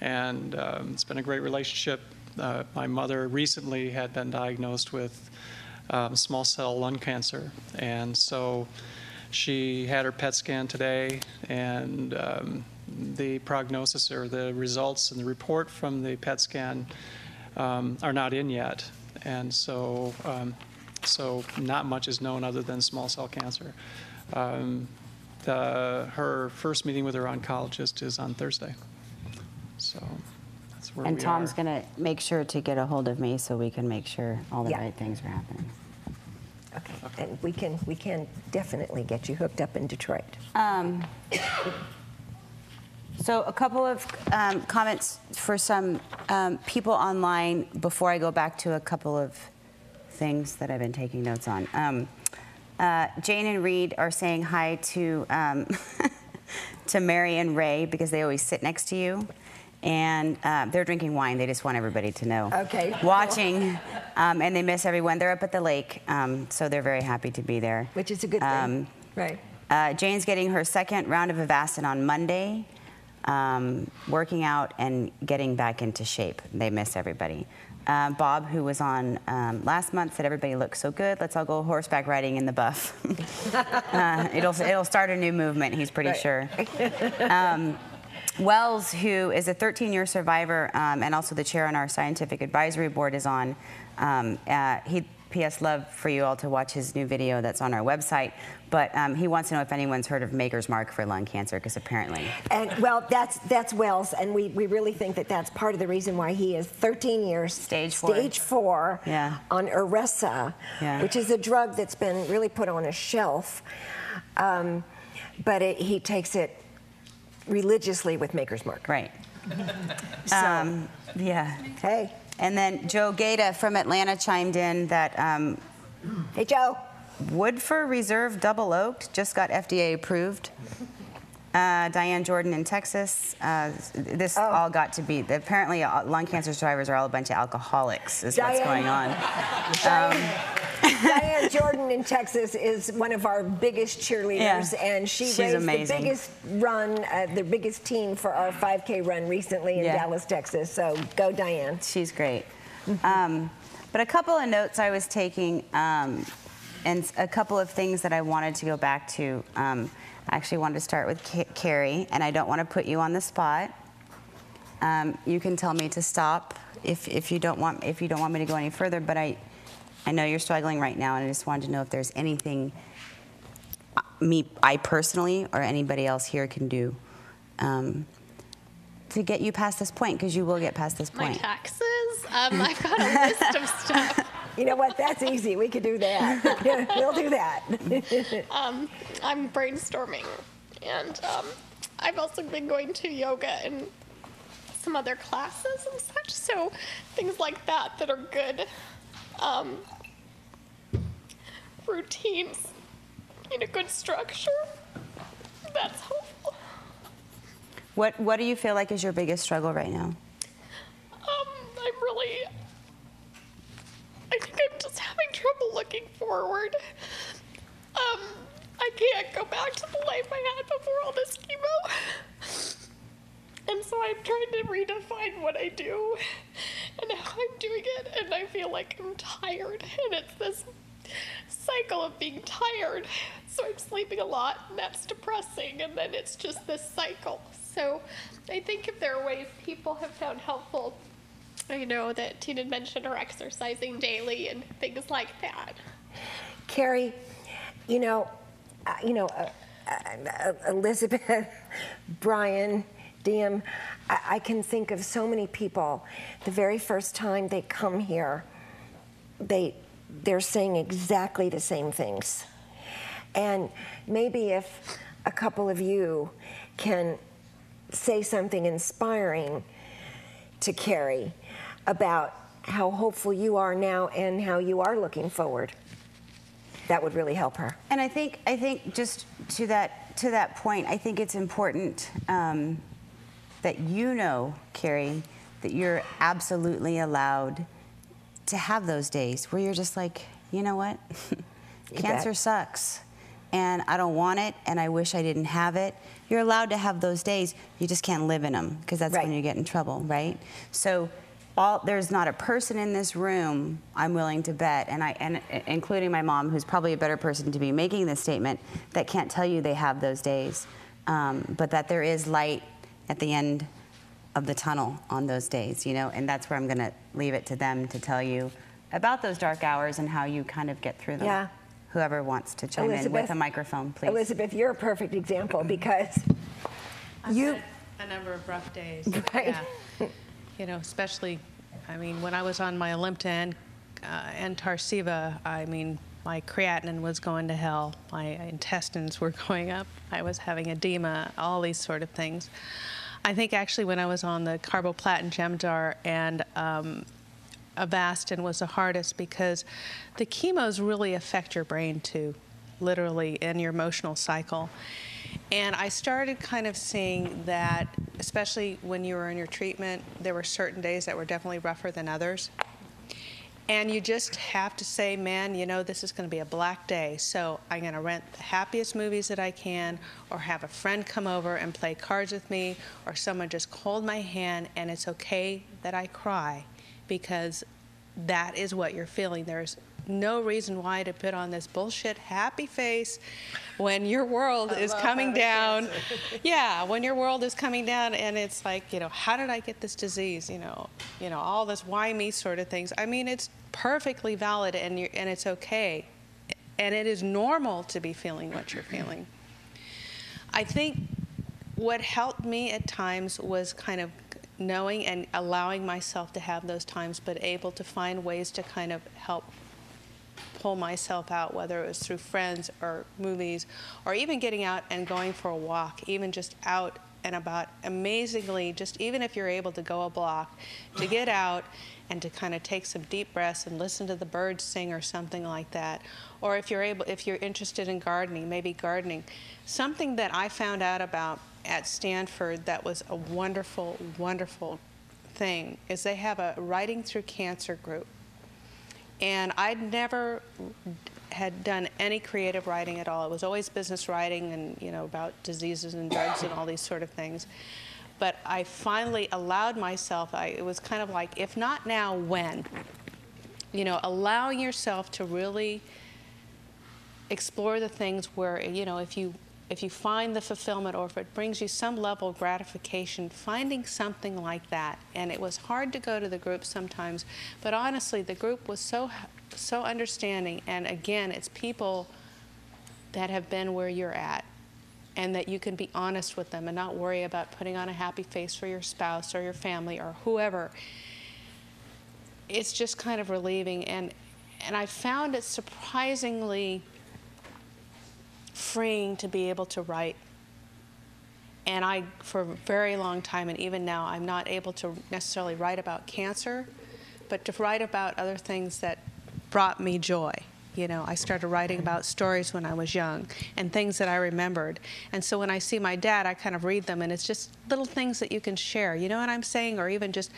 and it's been a great relationship. My mother recently had been diagnosed with small cell lung cancer, and so she had her PET scan today, and the prognosis or the results and the report from the PET scan are not in yet, and so not much is known other than small cell cancer. Her first meeting with her oncologist is on Thursday, so that's where we are. And Tom's going to make sure to get a hold of me so we can make sure all the right things are happening. Okay. And we can definitely get you hooked up in Detroit. So a couple of comments for some people online before I go back to a couple of things that I've been taking notes on. Jane and Reed are saying hi to to Mary and Ray because they always sit next to you. And they're drinking wine. They just want everybody to know. Okay. Watching, and they miss everyone. They're up at the lake, so they're very happy to be there. Which is a good thing. Right. Jane's getting her 2nd round of Avastin on Monday, working out and getting back into shape. They miss everybody. Bob, who was on last month, said everybody looks so good. Let's all go horseback riding in the buff. It'll start a new movement. He's pretty sure. Wells, who is a 13-year survivor and also the chair on our scientific advisory board, is on. He has love for you all to watch his new video that's on our website, but he wants to know if anyone's heard of Maker's Mark for lung cancer, because apparently. And well, that's Wells, and we really think that that's part of the reason why he is 13 years stage 4 on Iressa, which is a drug that's been really put on a shelf, but he takes it religiously with Maker's Mark. Right. So, yeah. Hey. And then Joe Gaeta from Atlanta chimed in that hey, Joe. Woodford Reserve Double Oaked just got FDA approved. Diane Jordan in Texas. This all got to be, apparently lung cancer survivors are all a bunch of alcoholics is what's going on. Diane Jordan in Texas is one of our biggest cheerleaders, and she's raised amazing. the biggest run, the biggest team for our 5K run recently in Dallas, Texas. So go, Diane. She's great. But a couple of notes I was taking, and a couple of things that I wanted to go back to. I actually wanted to start with Carrie, and I don't want to put you on the spot. You can tell me to stop if you don't want me to go any further. But I know you're struggling right now, and I just wanted to know if there's anything I personally or anybody else here can do to get you past this point, because you will get past this point. My taxes. I've got a list of stuff. You know what? That's easy. We could do that. We'll do that. I'm brainstorming, and I've also been going to yoga and some other classes and such. So things like that are good. Routines in a good structure. That's helpful. What do you feel like is your biggest struggle right now? I think I'm just having trouble looking forward. I can't go back to the life I had before all this chemo. And so I'm trying to redefine what I do and how I'm doing it, and I feel like I'm tired, and it's this cycle of being tired. So I'm sleeping a lot, and that's depressing, and then it's just this cycle. So I think if there are ways people have found helpful, I know that Tina mentioned her exercising daily and things like that. Carrie, Elizabeth, Brian, Diem, I can think of so many people. The very first time they come here, they're saying exactly the same things. And maybe if a couple of you can say something inspiring to Carrie about how hopeful you are now and how you are looking forward, that would really help her. And I think just to that point, I think it's important that you know, Carrie, that you're absolutely allowed to have those days where you're just like, you know what, cancer sucks, and I don't want it, and I wish I didn't have it. You're allowed to have those days. You just can't live in them, because that's when you get in trouble, right? So there's not a person in this room, I'm willing to bet, and including my mom, who's probably a better person to be making this statement, that can't tell you they have those days, but that there is light at the end of the tunnel on those days, and that's where I'm going to leave it to them to tell you about those dark hours and how you kind of get through them. Yeah. Whoever wants to chime in with a microphone, please. Elizabeth, you're a perfect example, because I've had a number of rough days. Right. Yeah. Especially, when I was on my Olympta and Tarceva, my creatinine was going to hell. My intestines were going up. I was having edema, all these sort of things. I think actually when I was on the carboplatin Gemdar and Avastin was the hardest, because the chemos really affect your brain too, literally, and your emotional cycle. And I started kind of seeing that, especially when you were in your treatment, there were certain days that were definitely rougher than others. And you just have to say, man, this is going to be a black day, so I'm going to rent the happiest movies that I can, or have a friend come over and play cards with me, or someone just hold my hand, and it's okay that I cry, because that is what you're feeling. There's no reason why to put on this bullshit happy face when your world is coming down. Yeah, when your world is coming down, and it's like, how did I get this disease? All this why me sort of things. It's perfectly valid, and it's okay, and it is normal to be feeling what you're feeling. I think what helped me at times was kind of knowing and allowing myself to have those times, but able to find ways to kind of help pull myself out, whether it was through friends or movies, or even getting out and going for a walk, even just out and about. Amazingly, just even if you're able to go a block, to get out and to kind of take some deep breaths and listen to the birds sing or something like that. Or if you're interested in gardening, maybe gardening. Something that I found out about at Stanford that was a wonderful, wonderful thing is they have a Writing Through Cancer group. And I'd never had done any creative writing at all. It was always business writing and, you know, about diseases and drugs and all these sort of things. But I finally allowed myself, it was kind of like, if not now, when? You know, allowing yourself to really explore the things where, you know, if you find the fulfillment, or if it brings you some level of gratification, finding something like that. And it was hard to go to the group sometimes, but honestly, the group was so understanding. And again, it's people that have been where you're at, and that you can be honest with them and not worry about putting on a happy face for your spouse or your family or whoever. It's just kind of relieving. And I found it surprisingly freeing to be able to write. And I, for a very long time, and even now, I'm not able to necessarily write about cancer, but to write about other things that brought me joy. You know, I started writing about stories when I was young and things that I remembered. And so when I see my dad, I kind of read them, and it's just little things that you can share. You know what I'm saying? Or even just,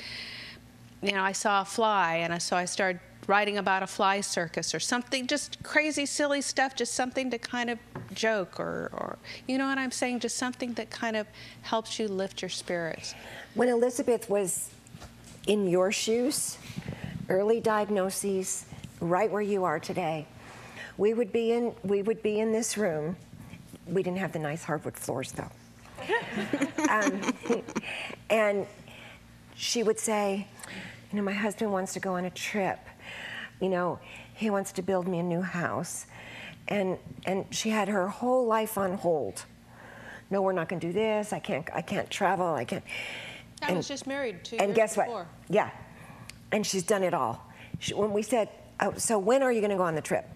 you know, I saw a fly, and so I started writing about a fly circus or something, just crazy, silly stuff, just something to kind of joke or you know what I'm saying? Just something that kind of helps you lift your spirits. When Elizabeth was in your shoes, early diagnoses, right where you are today, we would be in this room. We didn't have the nice hardwood floors though. And she would say, you know, my husband wants to go on a trip. You know, he wants to build me a new house. And she had her whole life on hold. No, we're not going to do this. I can't travel. I can't. I was just married 2 years And guess before. what? Yeah. And she's done it all. When we said, oh, so when are you going to go on the trip?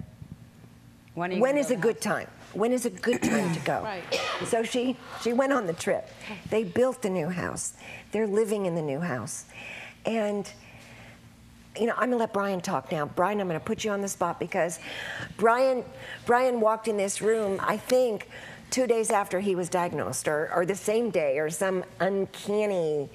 When is a good time? When is a good time to go? Right. So she went on the trip. They built the new house. They're living in the new house. And you know, I'm gonna let Brian talk now. Brian, I'm gonna put you on the spot because Brian walked in this room, I think, 2 days after he was diagnosed, or the same day, or some uncanny,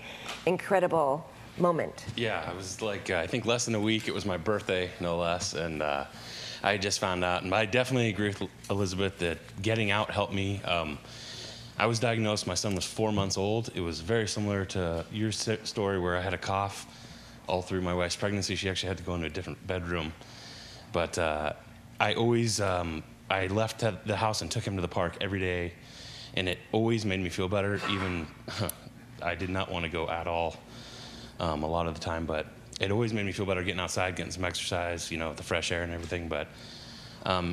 incredible moment. Yeah, I was like, I think less than a week. It was my birthday, no less, and I just found out. And I definitely agree with Elizabeth that getting out helped me. I was diagnosed, my son was 4 months old. It was very similar to your story where I had a cough all through my wife's pregnancy. She actually had to go into a different bedroom. But I always, I left the house and took him to the park every day, and it always made me feel better. Even, I did not want to go at all a lot of the time, but it always made me feel better getting outside, getting some exercise, you know, the fresh air and everything. But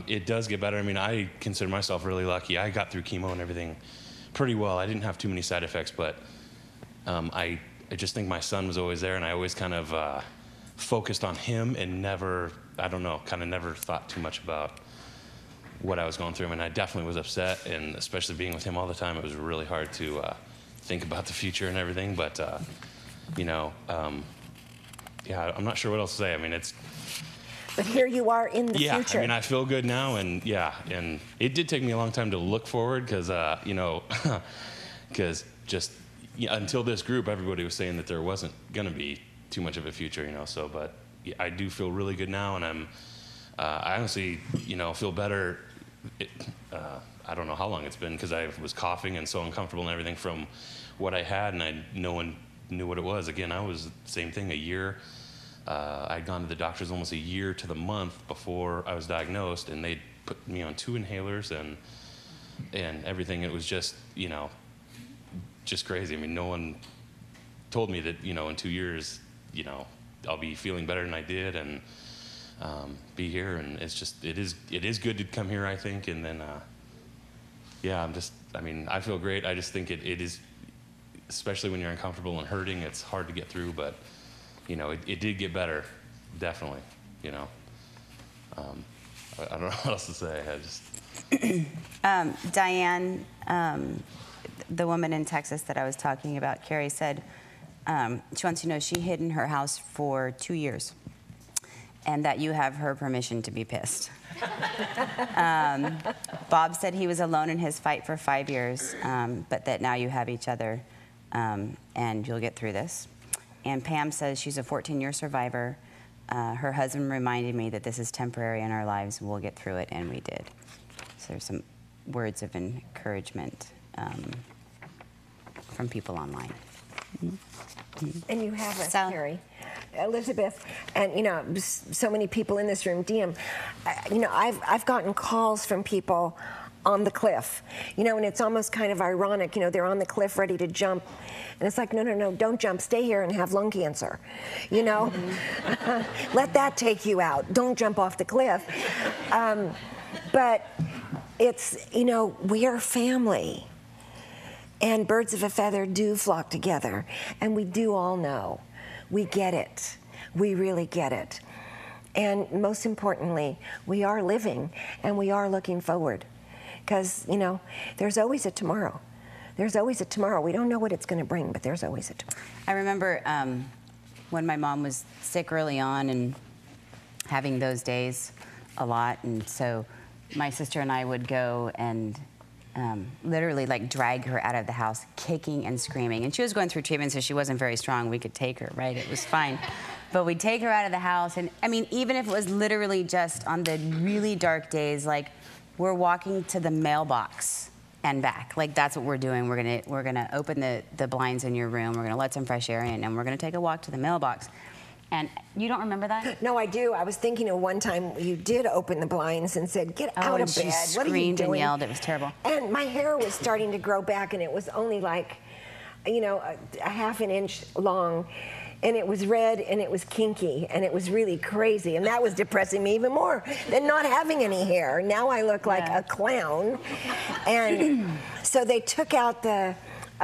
it does get better. I mean, I consider myself really lucky. I got through chemo and everything pretty well. I didn't have too many side effects, but I just think my son was always there, and I always kind of focused on him and never, I don't know, kind of never thought too much about what I was going through. I mean, I definitely was upset, and especially being with him all the time, it was really hard to think about the future and everything. But, you know, yeah, I'm not sure what else to say. I mean, it's... But here you are in the future. I mean, I feel good now, and yeah, and it did take me a long time to look forward because, you know, because just... Yeah, until this group, everybody was saying that there wasn't going to be too much of a future, you know. So, but yeah, I do feel really good now, and I honestly, you know, feel better. I don't know how long it's been because I was coughing and so uncomfortable and everything from what I had, and no one knew what it was. Again, I was the same thing, a year. I'd gone to the doctors almost a year to the month before I was diagnosed, and they put me on 2 inhalers and everything. It was just, you know, just crazy. I mean, no one told me that, you know, in 2 years, you know, I'll be feeling better than I did and be here. And it's just, it is good to come here, I think. And then, yeah, I mean, I feel great. I just think it is, especially when you're uncomfortable and hurting, it's hard to get through. But, you know, it did get better, definitely, you know. I don't know what else to say. I just... Diane, the woman in Texas that I was talking about, Carrie said she wants to know she hid in her house for 2 years and that you have her permission to be pissed. Bob said he was alone in his fight for 5 years, but that now you have each other and you'll get through this. And Pam says she's a 14-year survivor her husband reminded me that this is temporary in our lives, we'll get through it, and we did. So there's some words of encouragement from people online. And you have us, Carrie, Elizabeth, and you know, so many people in this room. DM, you know, I've gotten calls from people on the cliff, you know, and it's almost kind of ironic. You know, they're on the cliff ready to jump, and it's like, no, no, no, don't jump. Stay here and have lung cancer. You know, let that take you out. Don't jump off the cliff. But it's, you know, we are family. And birds of a feather do flock together. And we do all know. We get it. We really get it. And most importantly, we are living and we are looking forward. Because, you know, there's always a tomorrow. There's always a tomorrow. We don't know what it's going to bring, but there's always a tomorrow. I remember when my mom was sick early on and having those days a lot. And so my sister and I would go and literally like drag her out of the house, kicking and screaming. And she was going through treatment, so she wasn't very strong. We could take her, right? It was fine. But we'd take her out of the house. And I mean, even if it was literally just on the really dark days, like we're walking to the mailbox and back. Like that's what we're doing. We're gonna open the blinds in your room. We're gonna let some fresh air in, and we're gonna take a walk to the mailbox. And you don't remember that? No, I do. I was thinking of one time you did open the blinds and said, "Get out of bed." She What are you screamed doing? and yelled. It was terrible. And my hair was starting to grow back, and it was only like, you know, a half an inch long. And it was red, and it was kinky, and it was really crazy. And that was depressing me even more than not having any hair. Now I look like a clown. And so they took out a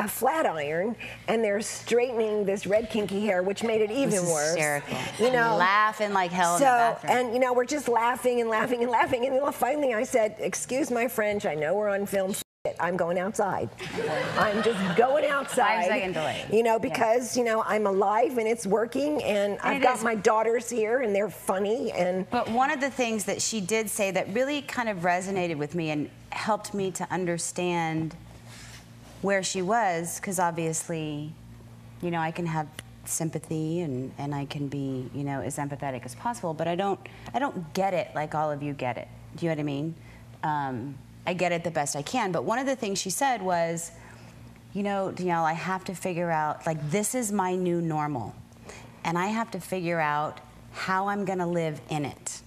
flat iron, and they're straightening this red kinky hair, which made it even worse. Hysterical. You know, laughing like hell in the bathroom. And you know, we're just laughing and laughing and laughing, and then finally I said, "Excuse my French. I know we're on film. I'm going outside. I'm just going outside." 5-second delay. You know, because you know I'm alive and it's working, and I've got my daughters here, and they're funny. And but one of the things that she did say that really kind of resonated with me and helped me to understand where she was, because obviously, you know, I can have sympathy and I can be, you know, as empathetic as possible, but I don't get it like all of you get it. Do you know what I mean? I get it the best I can, but one of the things she said was, you know, Danielle, I have to figure out, like, this is my new normal, and I have to figure out how I'm gonna live in it.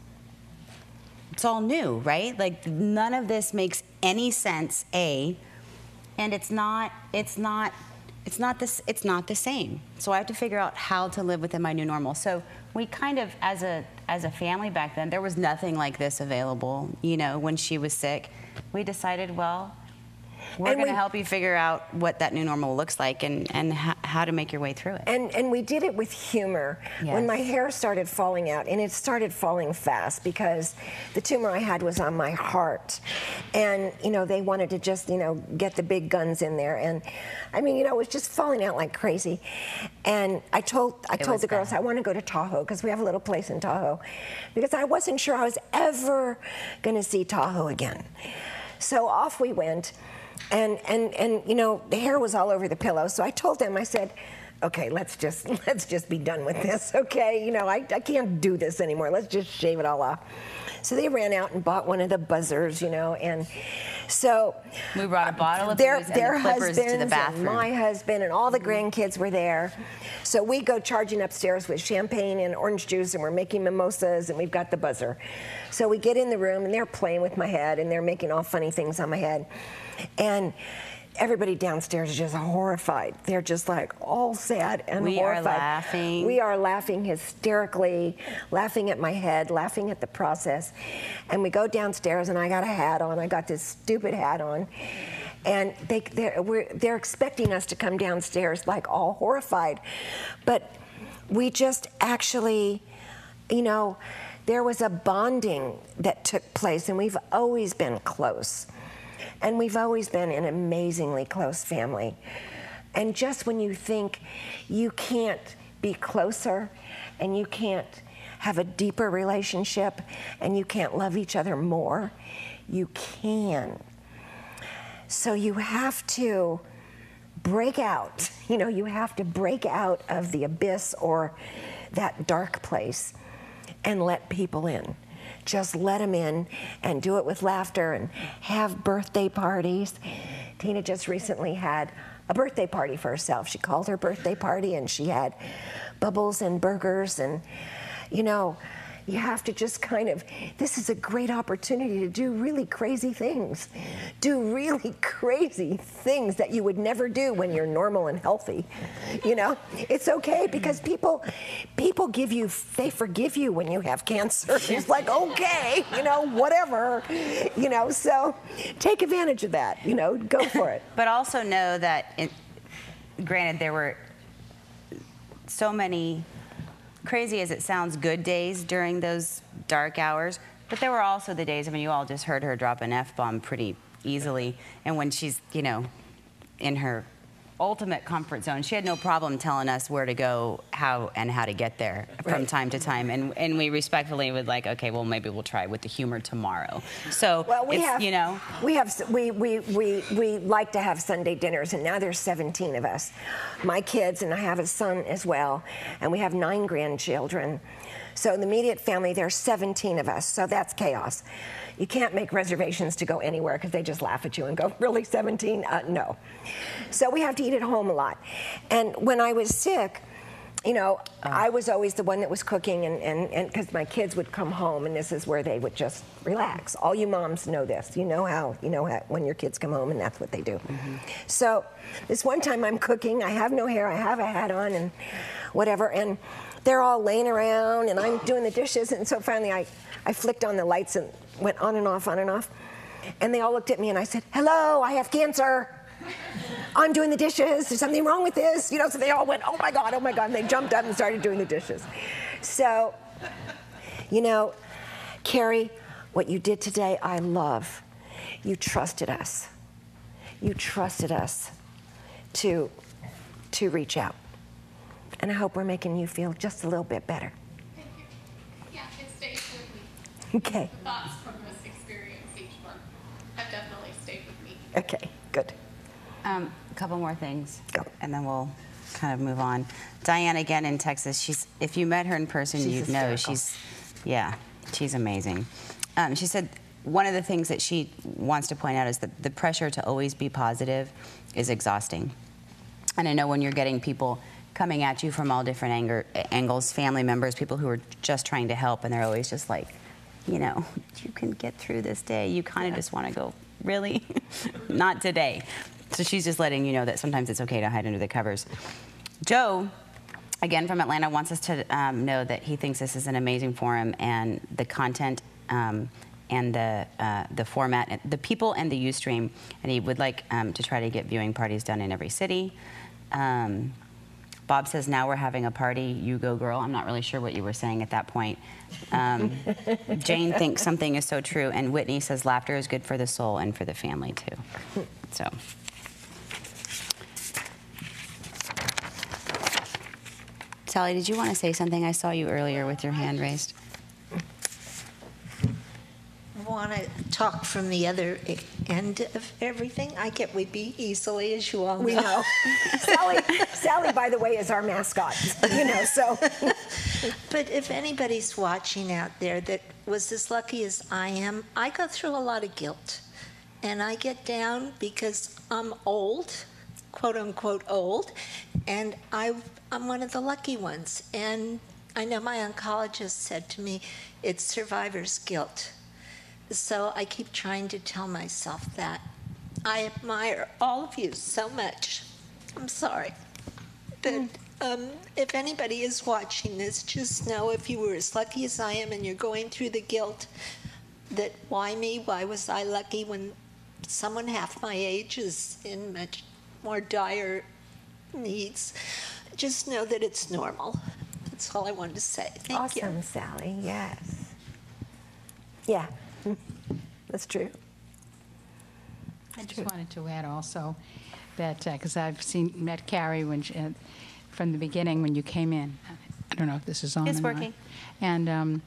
It's all new, right? Like, none of this makes any sense, and it's not the same. So I have to figure out how to live within my new normal. So we kind of, as a family back then, there was nothing like this available. You know, when she was sick, we decided, well, we're going to help you figure out what that new normal looks like and how to make your way through it. And we did it with humor. Yes. When my hair started falling out, and it started falling fast because the tumor I had was on my heart. And, you know, they wanted to just, you know, get the big guns in there. And, I mean, you know, it was just falling out like crazy. And I told the girls, I want to go to Tahoe, because we have a little place in Tahoe, because I wasn't sure I was ever going to see Tahoe again. So off we went. And you know, the hair was all over the pillow. So I told them, I said, okay, let's just be done with this, okay? You know, I can't do this anymore. Let's just shave it all off. So they ran out and bought one of the buzzers, you know, and so we brought a bottle of their booze and the clippers to the husbands bathroom. And my husband and all the grandkids were there. So we go charging upstairs with champagne and orange juice, and we're making mimosas, and we've got the buzzer. So we get in the room, and they're playing with my head, and they're making all funny things on my head. And everybody downstairs is just horrified. They're just like all sad and horrified. We are laughing. We are laughing hysterically, laughing at my head, laughing at the process. And we go downstairs, and I got a hat on. I got this stupid hat on. And they're expecting us to come downstairs like all horrified. But we just actually, you know, there was a bonding that took place, and we've always been close. And we've always been an amazingly close family. And just when you think you can't be closer and you can't have a deeper relationship and you can't love each other more, you can. So you have to break out. You know, you have to break out of the abyss or that dark place and let people in. Just let them in and do it with laughter and have birthday parties. Tina just recently had a birthday party for herself. She called her birthday party, and she had bubbles and burgers, and you know, you have to just kind of, this is a great opportunity to do really crazy things. Do really crazy things that you would never do when you're normal and healthy. You know, it's okay because people give you, they forgive you when you have cancer. It's like, okay, you know, whatever, you know, so take advantage of that, you know, go for it. But also know that, granted, there were so many, crazy as it sounds, good days during those dark hours, but there were also the days, I mean, you all just heard her drop an F-bomb pretty easily, and when she's, you know, in her ultimate comfort zone, she had no problem telling us where to go, how to get there from time to time, and we respectfully would like, okay, well, maybe we'll try with the humor tomorrow. So, well, we like to have Sunday dinners, and now there's 17 of us. My kids, and I have a son as well, and we have 9 grandchildren. So in the immediate family, there's 17 of us, so that's chaos. You can't make reservations to go anywhere because they just laugh at you and go, really, 17? No. So we have to eat at home a lot. And when I was sick, you know, I was always the one that was cooking, and because my kids would come home, and this is where they would just relax. All you moms know this. You know how when your kids come home, and that's what they do. So this one time I'm cooking, I have no hair, I have a hat on, and whatever, and they're all laying around, and I'm doing the dishes, and so finally I flicked on the lights and went on and off, and they all looked at me, and I said, hello, I have cancer. I'm doing the dishes. There's something wrong with this. You know, so they all went, oh my God, and they jumped up and started doing the dishes. So, you know, Carrie, what you did today, I love. You trusted us. You trusted us to reach out. And I hope we're making you feel just a little bit better. Thank you. Yeah, it stays with me. Okay. The thoughts from this experience each month have definitely stayed with me. Okay, good. A couple more things, and then we'll kind of move on. Diane, again in Texas, if you met her in person, you'd know she's amazing. She said one of the things that she wants to point out is that the pressure to always be positive is exhausting. And I know when you're getting people coming at you from all different angles, family members, people who are just trying to help, and they're always just like, you know, you can get through this day. You kind of just want to go, really? Not today. So she's just letting you know that sometimes it's okay to hide under the covers. Joe, again from Atlanta, wants us to know that he thinks this is an amazing forum, and the content and the format, the people and the Ustream, and he would like to try to get viewing parties done in every city. Bob says, now we're having a party, you go girl. I'm not really sure what you were saying at that point. Jane thinks something is so true, and Whitney says laughter is good for the soul and for the family too. So. Sally, did you want to say something? I saw you earlier with your hand raised. I want to talk from the other end of everything. I get weepy easily, as you all know. We know. Sally, by the way, is our mascot, you know, so. But if anybody's watching out there that was as lucky as I am, I go through a lot of guilt. And I get down because I'm old, quote unquote old, and I'm one of the lucky ones. And I know my oncologist said to me, it's survivor's guilt. So I keep trying to tell myself that. I admire all of you so much. I'm sorry. But if anybody is watching this, just know if you were as lucky as I am and you're going through the guilt, that why me? Why was I lucky when someone half my age is in much more dire needs? Just know that it's normal. That's all I wanted to say. Thank you. Awesome, Sally. Yes. Yeah. That's true. I just wanted to add also that, because I've met Carrie when from the beginning when you came in. I don't know if this is on. It's working. And,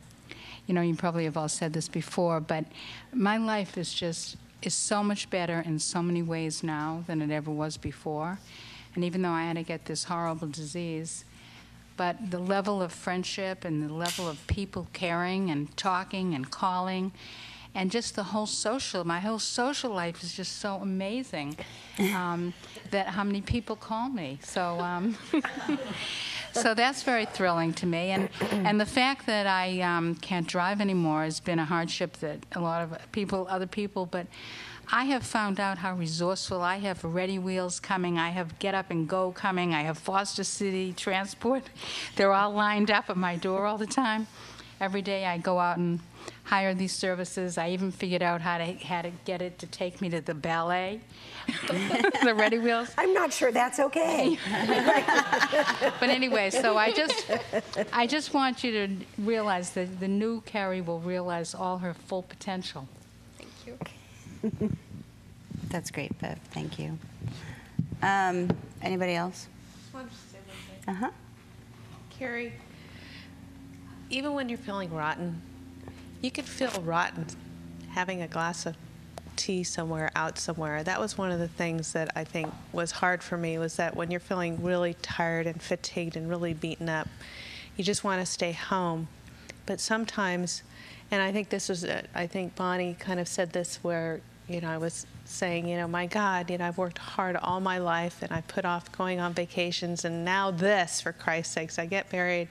you know, you probably have all said this before, but my life is so much better in so many ways now than it ever was before. And even though I had to get this horrible disease, but the level of friendship and the level of people caring and talking and calling, and just the whole my whole social life is just so amazing, that how many people call me. So, so that's very thrilling to me. And the fact that I can't drive anymore has been a hardship that a lot of other people, but I have found out how resourceful. I have Ready Wheels coming. I have Get Up and Go coming. I have Foster City Transport. They're all lined up at my door all the time. Every day I go out and hire these services. I even figured out how to get it to take me to the ballet, the Ready Wheels. I'm not sure that's okay. But anyway, so I just want you to realize that the new Carrie will realize all her full potential. Thank you. That's great, Bev. Thank you. Anybody else? Just wanted to say one thing. Carrie, even when you're feeling rotten, you could feel rotten having a glass of tea somewhere, out somewhere. That was one of the things that I think was hard for me, was that when you're feeling really tired and fatigued and really beaten up, you just want to stay home. But sometimes, and I think this was, I think Bonnie kind of said this where, you know, I was saying, you know, my God, you know, I've worked hard all my life and I put off going on vacations, and now this, for Christ's sakes, I get married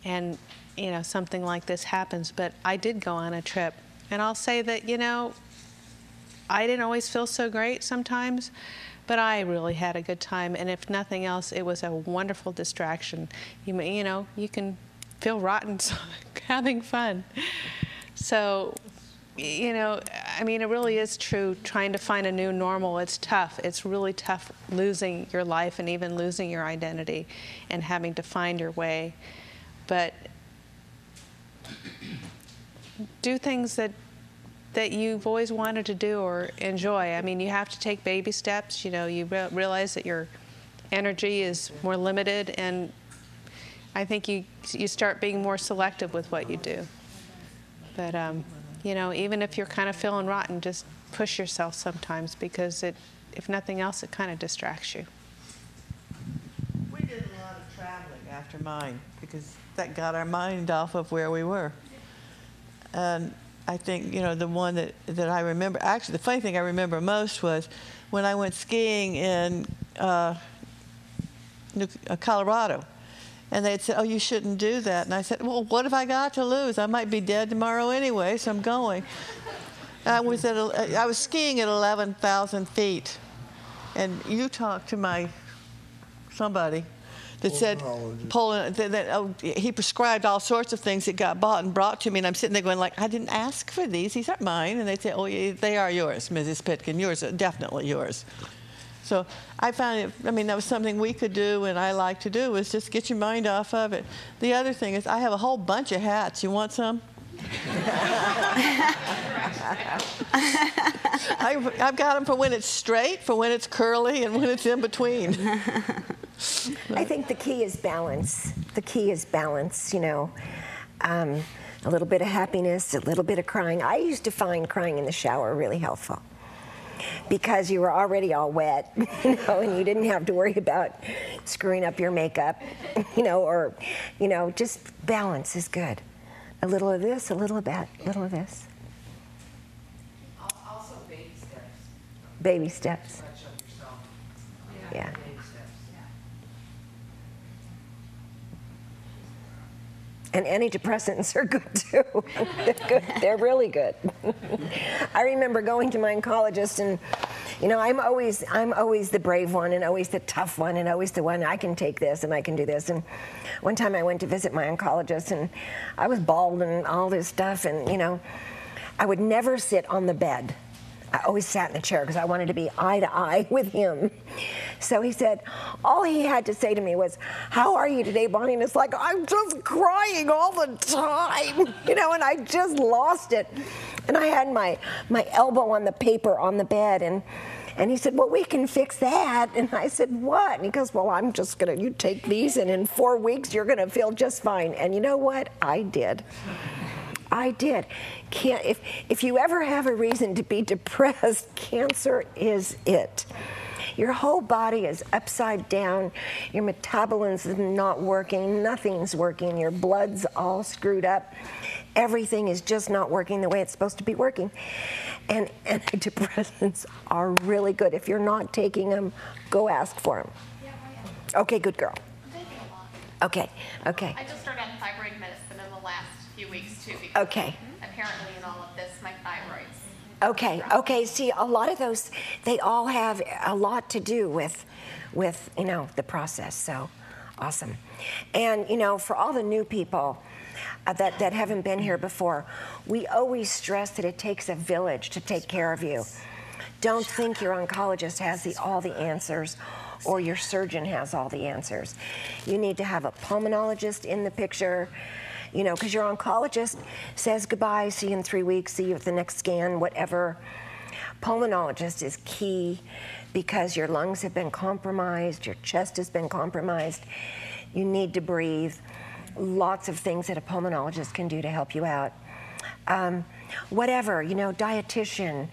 and, you know, something like this happens. But I did go on a trip, and I'll say that, you know, I didn't always feel so great sometimes, but I really had a good time, and if nothing else, it was a wonderful distraction. You know, you can feel rotten having fun. So, you know, I mean, it really is true, trying to find a new normal. It's tough. It's really tough losing your life and even losing your identity and having to find your way. But do things that you've always wanted to do or enjoy. I mean, you have to take baby steps. You know, you realize that your energy is more limited, and I think you start being more selective with what you do. But, you know, even if you're kind of feeling rotten, just push yourself sometimes, because if nothing else, it kind of distracts you. We did a lot of traveling after mine, because that got our mind off of where we were. And I think, you know, the one that I remember, actually the funny thing I remember most was when I went skiing in Colorado. And they'd said, oh, you shouldn't do that. And I said, well, what have I got to lose? I might be dead tomorrow anyway, so I'm going. I was skiing at 11,000 feet. And you talked to somebody that said, he prescribed all sorts of things that got bought and brought to me. And I'm sitting there going like, I didn't ask for these. These aren't mine. And they'd say, oh, yeah, they are yours, Mrs. Pitkin. Yours are definitely yours. So I found it, I mean, that was something we could do, and I like to do, was just get your mind off of it. The other thing is I have a whole bunch of hats. You want some? I've got them for when it's straight, for when it's curly, and when it's in between. I think the key is balance. The key is balance, you know. A little bit of happiness, a little bit of crying. I used to find crying in the shower really helpful, because you were already all wet, you know, and you didn't have to worry about screwing up your makeup, you know, or, you know, just balance is good. A little of this, a little of that, a little of this. Also baby steps. Baby steps. Yeah. And antidepressants are good too. They're good. They're really good. I remember going to my oncologist, and you know, I'm always the brave one, and always the tough one, and always the one, I can take this and I can do this. And one time I went to visit my oncologist, and I was bald and all this stuff, and you know, I would never sit on the bed. I always sat in the chair because I wanted to be eye to eye with him. So he said, all he had to say to me was, how are you today, Bonnie? And it's like, I'm just crying all the time, you know, and I just lost it. And I had my elbow on the paper on the bed, and he said, well, we can fix that. And I said, what? And he goes, well, I'm just gonna, you take these, and in 4 weeks, you're gonna feel just fine. And you know what? I did. I did. If you ever have a reason to be depressed, cancer is it. Your whole body is upside down. Your metabolism is not working. Nothing's working. Your blood's all screwed up. Everything is just not working the way it's supposed to be working. And antidepressants are really good. If you're not taking them, go ask for them. Yeah, I am. Okay, good girl. I'm taking a lot. Okay, okay. I just started on thyroid medicine in the last few weeks too. Because Okay. apparently in all of this, my thyroid's. Okay, okay. See, a lot of those, they all have a lot to do with the process. So, awesome. And for all the new people that haven't been here before, we always stress that it takes a village to take care of you. Don't think your oncologist has all the answers, or your surgeon has all the answers. You need to have a pulmonologist in the picture. Because your oncologist says goodbye, see you in 3 weeks, see you at the next scan, whatever. Pulmonologist is key because your lungs have been compromised, your chest has been compromised. You need to breathe. Lots of things that a pulmonologist can do to help you out. Whatever, dietitian,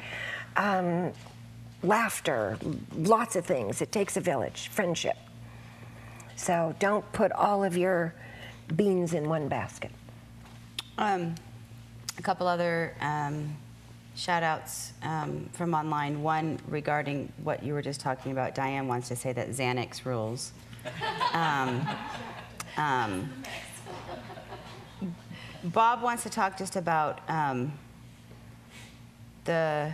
laughter, lots of things. It takes a village, friendship. So don't put all of your beans in one basket. A couple other shout outs from online. One regarding what you were just talking about. Diane wants to say that Xanax rules. Bob wants to talk just about the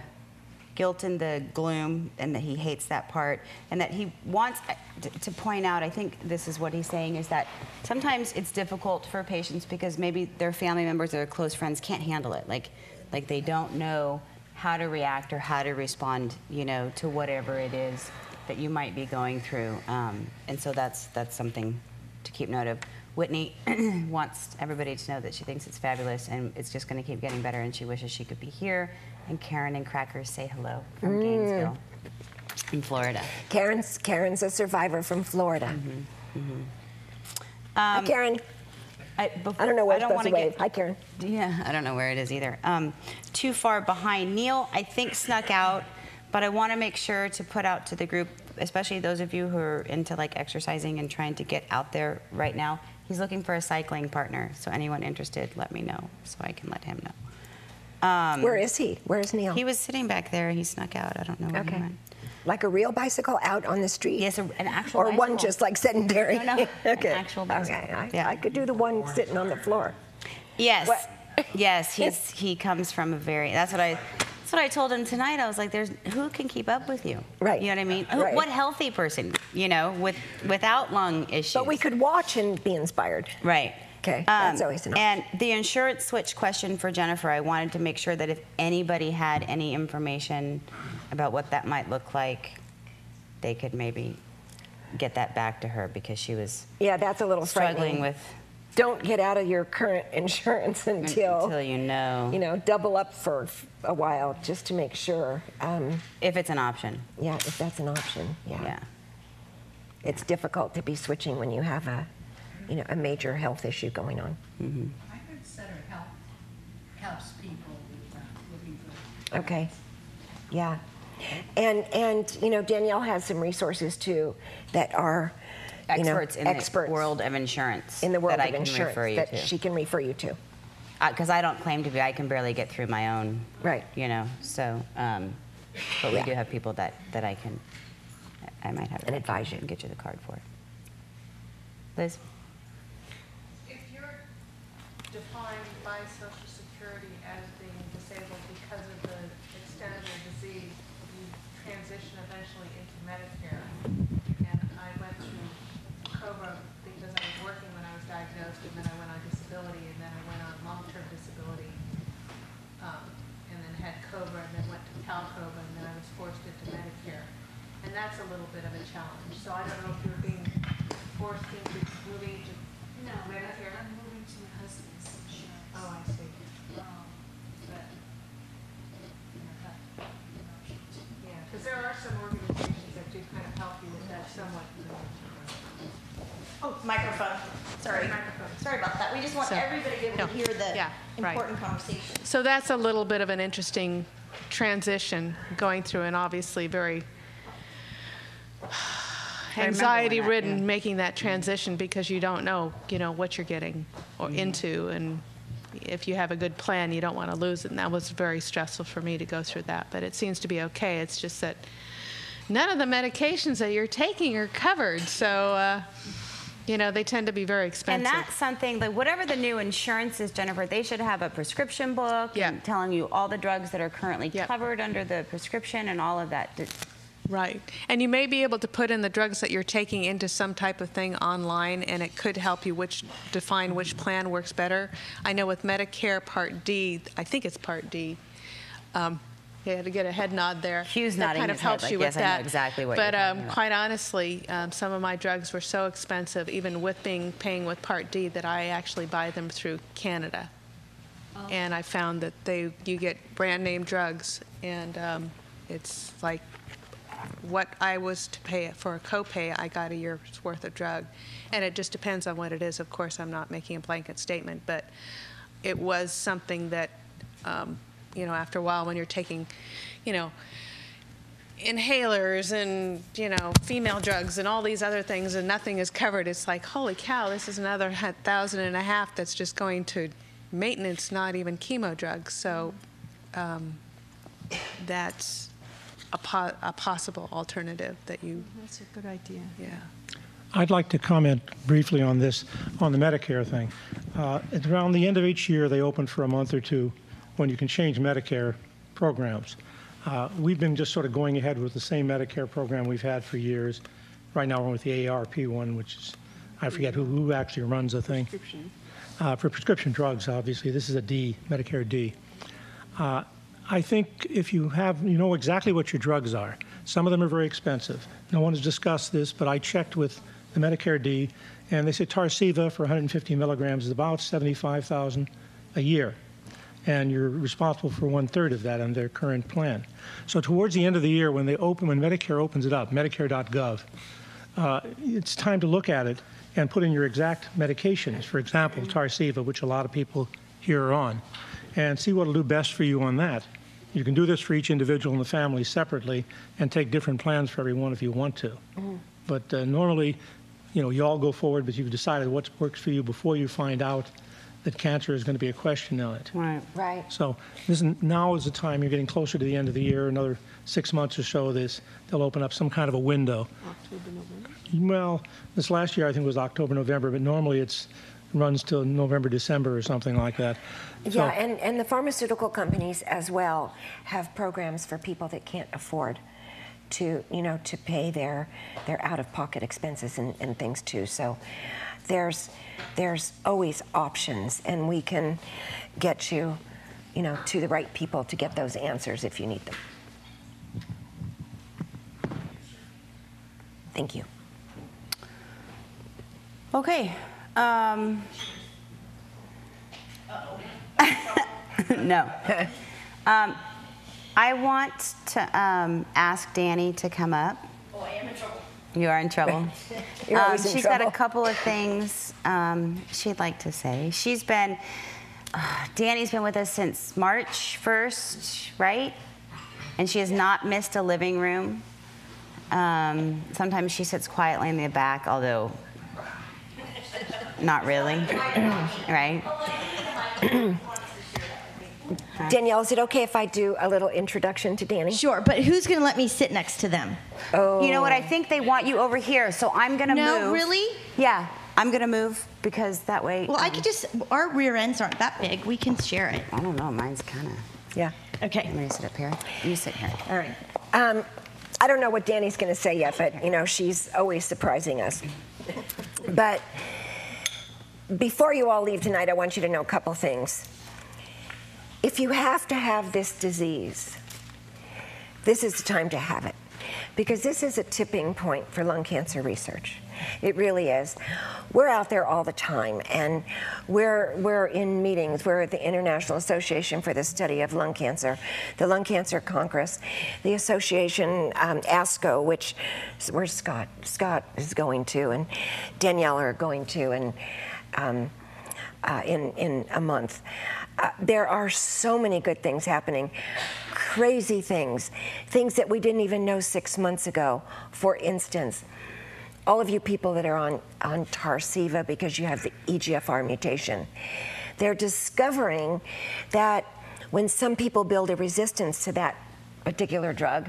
guilt and the gloom, and that he hates that part, and that he wants to point out, I think this is what he's saying, is that sometimes it's difficult for patients because maybe their family members or their close friends can't handle it. Like they don't know how to react or how to respond, to whatever it is that you might be going through. And so that's something to keep note of. Whitney wants everybody to know that she thinks it's fabulous and it's just going to keep getting better, and she wishes she could be here. And Karen and Crackers say hello from Gainesville in Florida. Karen's a survivor from Florida. Hi, Karen. I don't know where it's supposed to wave. Hi, Karen. Yeah, I don't know where it is either. Too far behind. Neil, I think, snuck out, but I want to make sure to put out to the group, especially those of you who are into exercising and trying to get out there right now. He's looking for a cycling partner, so anyone interested, let me know so I can let him know. Where is he? Where is Neil? He was sitting back there. He snuck out. I don't know where he went. Like a real bicycle out on the street? Yes, an actual or bicycle. Or one just sedentary? No, Okay. An actual bicycle. Okay, I could do the one sitting on the floor. Yes. Yes, he comes from a very, that's what I told him tonight. I was like, who can keep up with you? Right. You know what I mean? Right. What healthy person, without lung issues? But we could watch and be inspired. Right. Okay, that's always an option. And the insurance switch question for Jennifer, I wanted to make sure that if anybody had any information about what that might look like, they could maybe get that back to her, because she was that's a little struggling with. Don't get out of your current insurance until you know. Double up for a while just to make sure. If it's an option. Yeah, if that's an option. Yeah. It's difficult to be switching when you have a major health issue going on. I heard Center helps people looking for. Okay. Yeah. And Danielle has some resources too that are experts in the world of insurance. In the world that of I can insurance refer you that to. she can refer you to. Because I don't claim to be. I can barely get through my own. Right. So, but we do have people that I might have and advise you and get you the card for it. Liz. If you're defined by Social Security as being disabled because of the extent of your disease, you transition eventually into Medicare. And I went through COBRA because I was working when I was diagnosed, and then I went on disability, and then I went on long-term disability, and then had COBRA, and then went to CalCOBRA, and then I was forced into Medicare. And that's a little bit of a challenge. So I don't know if you're being forced into moving to Medicare. I'm moving to my husband's insurance. Oh, I see. Yeah, because there are some organizations that do kind of help you with that somewhat. Oh, microphone. Sorry. Sorry about that. We just want everybody to be able to hear the important conversation. So that's a little bit of an interesting transition going through an obviously very anxiety-ridden making that transition because you don't know, what you're getting or into, and if you have a good plan, you don't want to lose it. And that was very stressful for me to go through that. But it seems to be okay. It's just that none of the medications that you're taking are covered, so they tend to be very expensive. And that's something that whatever the new insurance is, Jennifer, they should have a prescription book and telling you all the drugs that are currently covered under the prescription and all of that. Right. And you may be able to put in the drugs that you're taking into some type of thing online, and it could help you define which plan works better. I know with Medicare Part D, I think it's Part D, you had to get a head nod there. Hugh's that nodding kind of his head, helps like, you yes, with I know that. exactly what but you're talking about. quite honestly, some of my drugs were so expensive, even with paying with Part D, that I actually buy them through Canada. And I found that you get brand name drugs, and it's like what I was to pay for a copay, I got a year's worth of drug. And it just depends on what it is. Of course, I'm not making a blanket statement, but it was something that, after a while when you're taking, inhalers and, female drugs and all these other things and nothing is covered, it's like, holy cow, this is another $1,500 that's just going to maintenance, not even chemo drugs. So that's a possible alternative that you... That's a good idea. Yeah. I'd like to comment briefly on this, on the Medicare thing. Around the end of each year, they open for a month or two when you can change Medicare programs. We've been just sort of going ahead with the same Medicare program we've had for years. Right now we're with the AARP one, which is, I forget who actually runs the thing. For prescription drugs, obviously. This is a D, Medicare D. I think if you know exactly what your drugs are. Some of them are very expensive. No one has discussed this, but I checked with the Medicare D, and they said Tarceva for 150 milligrams is about $75,000 a year. And you're responsible for 1/3 of that on their current plan. So towards the end of the year, when Medicare opens it up, Medicare.gov, it's time to look at it and put in your exact medications. For example, Tarceva, which a lot of people here are on, and see what will do best for you on that. You can do this for each individual in the family separately and take different plans for everyone if you want to. But normally, you all go forward, but you've decided what works for you before you find out that cancer is going to be a question on it. Right. So now is the time. You're getting closer to the end of the year, another 6 months or so. They'll open up some kind of a window. October, November? Well, this last year I think it was October, November, but normally it runs till November, December or something like that. So, Yeah, and the pharmaceutical companies as well have programs for people that can't afford to pay their out-of-pocket expenses and things too. So there's always options, and we can get you, to the right people to get those answers if you need them. Thank you. Okay. No. I want to ask Danny to come up. Oh, I am in trouble. You are in trouble. You're always in she's trouble. got a couple of things she'd like to say. Danny's been with us since March 1st, right? And she has not missed a living room. Sometimes she sits quietly in the back, although not really, right? Danielle, is it okay if I do a little introduction to Danny? Sure, but who's going to let me sit next to them? Oh. You know what? I think they want you over here, so I'm going to move. No, really? Yeah, I'm going to move because that way... Well, I could our rear ends aren't that big. We can share it. I don't know. Mine's kind of... Yeah. Okay. I'm going to sit up here. You sit here. All right. I don't know what Danny's going to say yet, but, she's always surprising us. But before you all leave tonight, I want you to know a couple things. If you have to have this disease, this is the time to have it, because this is a tipping point for lung cancer research. It really is. We're out there all the time, and we're in meetings. We're at the International Association for the Study of Lung Cancer, the Lung Cancer Congress, the association ASCO, where Scott is going to, and Danielle are going to, and in a month. There are so many good things happening. crazy things that we didn't even know 6 months ago. For instance, all of you people that are on Tarceva because you have the EGFR mutation, they're discovering that when some people build a resistance to that particular drug,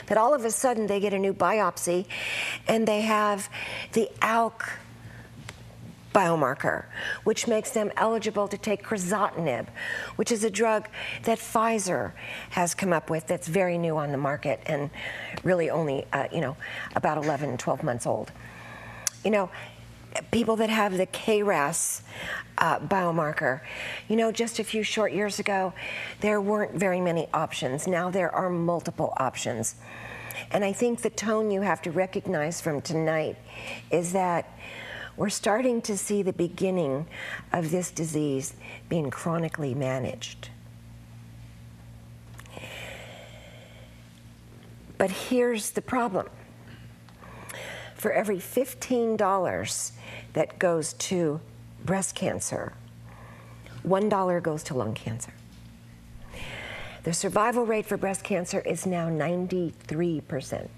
that all of a sudden they get a new biopsy and they have the ALK biomarker, which makes them eligible to take crizotinib, which is a drug that Pfizer has come up with that's very new on the market and really only, about 11, 12 months old. People that have the KRAS biomarker, just a few short years ago, there weren't very many options. Now there are multiple options. And I think the tone you have to recognize from tonight is that we're starting to see the beginning of this disease being chronically managed. But here's the problem. For every $15 that goes to breast cancer, $1 goes to lung cancer. The survival rate for breast cancer is now 93%.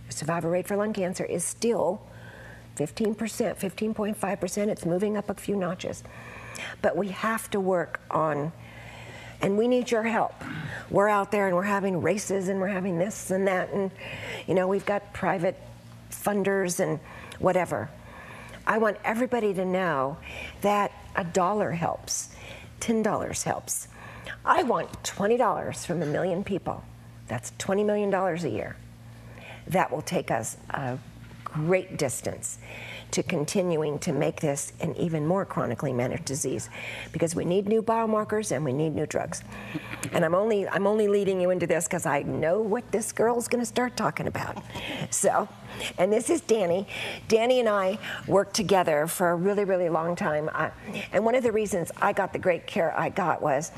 The survival rate for lung cancer is still 15%, 15.5%. It's moving up a few notches. But we have to work on, and we need your help. We're out there and we're having races and we're having this and that, and we've got private funders and whatever. I want everybody to know that $1 helps, $10 helps. I want $20 from 1 million people. That's $20 million a year. That will take us a great distance to continuing to make this an even more chronically managed disease, because we need new biomarkers and we need new drugs. And I'm only leading you into this because I know what this girl's going to start talking about. So, and this is Danny. Danny and I worked together for a really, really long time. And one of the reasons I got the great care I got was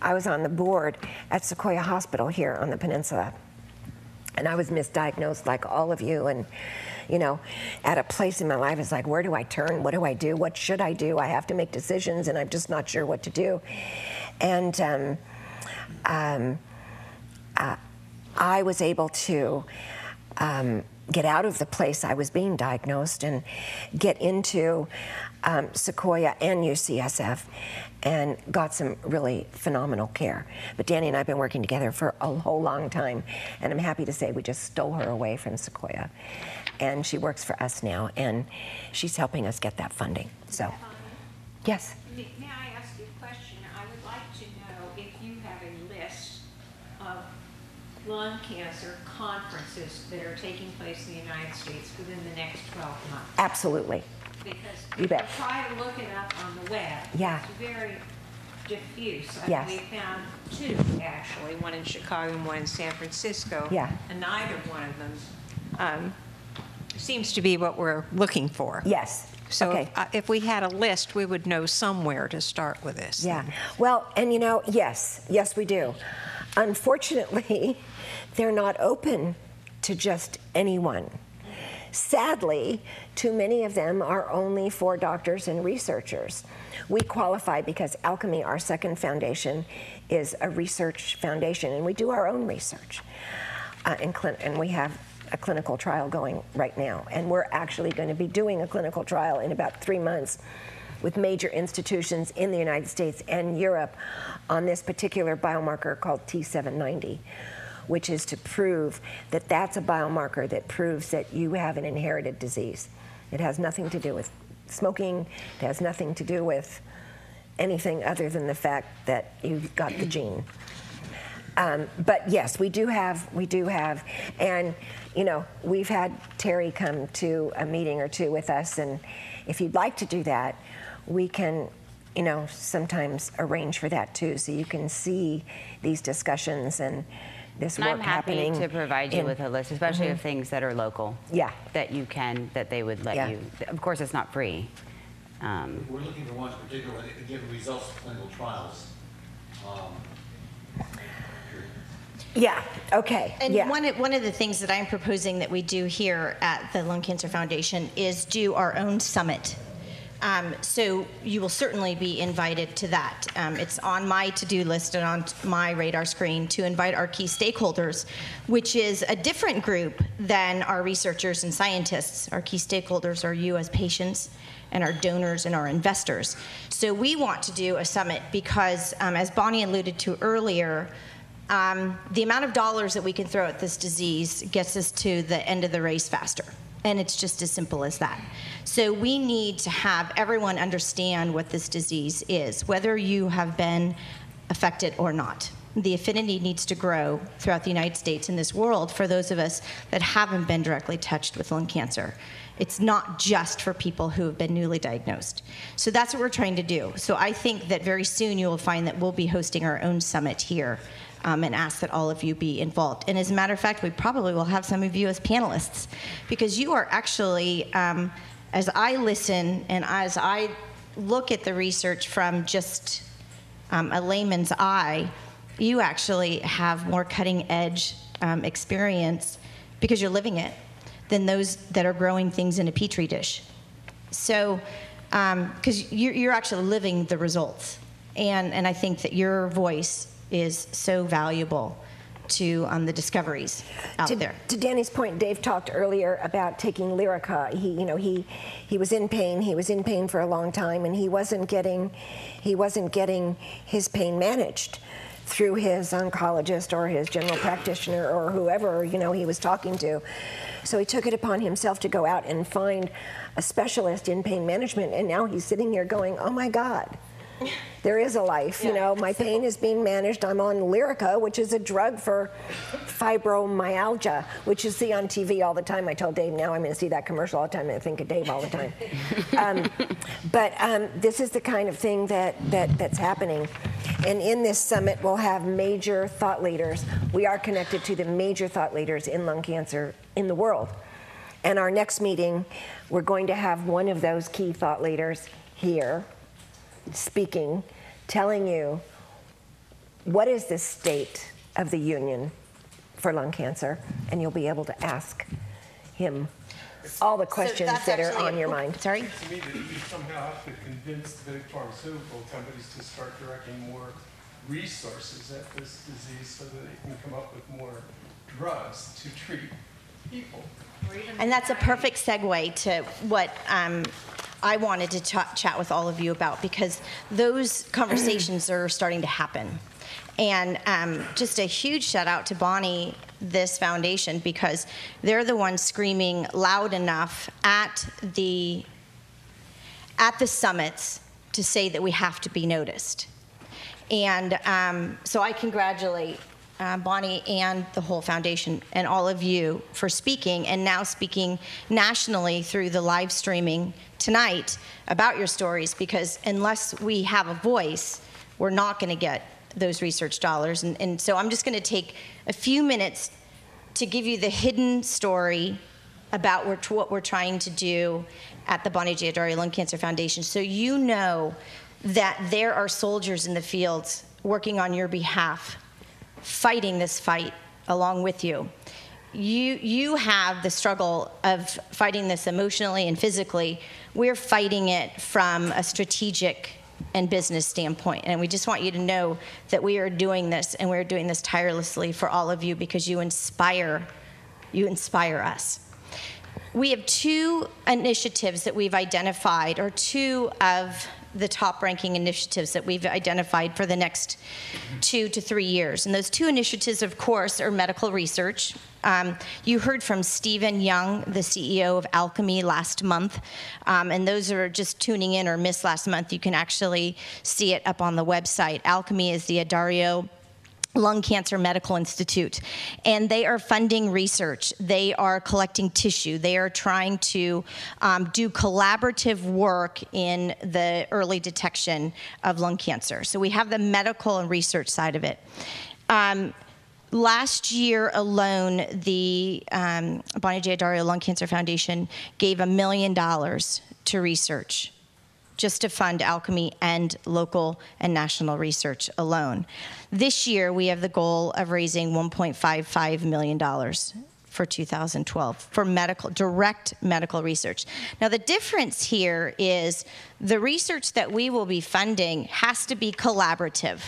I was on the board at Sequoia Hospital here on the peninsula. And I was misdiagnosed like all of you, and at a place in my life, it's like, where do I turn? What do I do? What should I do? I have to make decisions, and I'm just not sure what to do. And I was able to get out of the place I was being diagnosed and get into Sequoia and UCSF and got some really phenomenal care. But Danny and I have been working together for a whole long time, and I'm happy to say we just stole her away from Sequoia. And she works for us now, and she's helping us get that funding. So, yes? May I ask you a question? I would like to know if you have a list of lung cancer conferences that are taking place in the United States within the next 12 months. Absolutely. Because you bet. Try to look it up on the web. Yeah. It's very diffuse. Yes. We found 2, actually, one in Chicago and one in San Francisco. Yeah. And neither one of them seems to be what we're looking for. Yes. So okay. if we had a list, we would know somewhere to start with this. Yeah. Well, and yes, we do. Unfortunately, they're not open to just anyone. Sadly, too many of them are only for doctors and researchers. We qualify because Alchemy, our second foundation, is a research foundation, and we do our own research. And we have a clinical trial going right now, and we're actually going to be doing a clinical trial in about 3 months with major institutions in the United States and Europe on this particular biomarker called T790, which is to prove that that's a biomarker that proves that you have an inherited disease. It has nothing to do with smoking. It has nothing to do with anything other than the fact that you've got the gene. But yes, we do have, and we've had Terry come to a meeting or two with us, and if you'd like to do that, we can, sometimes arrange for that too, so you can see these discussions and this and work I'm happy happening. to provide you with a list, especially of things that are local. Yeah. That they would let you. Of course, it's not free. We're looking for ones particularly that give results of clinical trials. Yeah, okay. And yeah. one of the things that I'm proposing that we do here at the Lung Cancer Foundation is do our own summit So you will certainly be invited to that. It's on my to-do list and on my radar screen to invite our key stakeholders, which is a different group than our researchers and scientists. Our key stakeholders are you as patients and our donors and our investors. So we want to do a summit because, as Bonnie alluded to earlier, the amount of dollars that we can throw at this disease gets us to the end of the race faster. And it's just as simple as that. So we need to have everyone understand what this disease is, whether you have been affected or not. The affinity needs to grow throughout the United States and this world for those of us that haven't been directly touched with lung cancer. It's not just for people who have been newly diagnosed. So that's what we're trying to do. So I think that very soon you will find that we'll be hosting our own summit here. And ask that all of you be involved. And as a matter of fact, we probably will have some of you as panelists, because you are actually, as I listen and as I look at the research from just a layman's eye, you actually have more cutting edge experience because you're living it than those that are growing things in a petri dish. So, because you're actually living the results. And I think that your voice is so valuable to the discoveries out there. To Danny's point, Dave talked earlier about taking Lyrica. He was in pain. He was in pain for a long time, and he wasn't getting his pain managed through his oncologist or his general practitioner or whoever he was talking to. So he took it upon himself to go out and find a specialist in pain management, and now he's sitting here going, "Oh my God. There is a life, my pain is being managed. I'm on Lyrica, which is a drug for fibromyalgia, which you see on TV all the time. I told Dave now I'm going to see that commercial all the time and I think of Dave all the time. But this is the kind of thing that's happening. And in this summit, we'll have major thought leaders. We are connected to the major thought leaders in lung cancer in the world. And our next meeting, we're going to have one of those key thought leaders here, speaking, telling you what is the state of the union for lung cancer, and you'll be able to ask him all the questions that are on your mind. Sorry? It seems to me that you somehow have to convince the big pharmaceutical companies to start directing more resources at this disease so that they can come up with more drugs to treat people. And that's a perfect segue to what I wanted to chat with all of you about, because those conversations are starting to happen. And just a huge shout out to Bonnie, this foundation, because they're the ones screaming loud enough at the summits to say that we have to be noticed. And so I congratulate Bonnie and the whole foundation and all of you for speaking, and now speaking nationally through the live streaming tonight about your stories, because unless we have a voice, we're not going to get those research dollars. And so I'm just going to take a few minutes to give you the hidden story about what we're trying to do at the Bonnie J. Addario Lung Cancer Foundation, so you know that there are soldiers in the fields working on your behalf, fighting this fight along with you. You have the struggle of fighting this emotionally and physically. We're fighting it from a strategic and business standpoint. And we just want you to know that we are doing this, and we're doing this tirelessly for all of you, because you inspire us. We have two initiatives that we've identified, or two of the top-ranking initiatives that we've identified for the next 2 to 3 years. And those two initiatives, of course, are medical research. You heard from Stephen Young, the CEO of Alchemy, last month. And those who are just tuning in or missed last month, you can actually see it up on the website. Alchemy is the Addario Lung Cancer Medical Institute, and they are funding research. They are collecting tissue. They are trying to do collaborative work in the early detection of lung cancer. So we have the medical and research side of it. Last year alone, the Bonnie J. Addario Lung Cancer Foundation gave $1 million to research, just to fund Alchemy and local and national research alone. This year, we have the goal of raising $1.55 million for 2012 for direct medical research. Now, the difference here is the research that we will be funding has to be collaborative.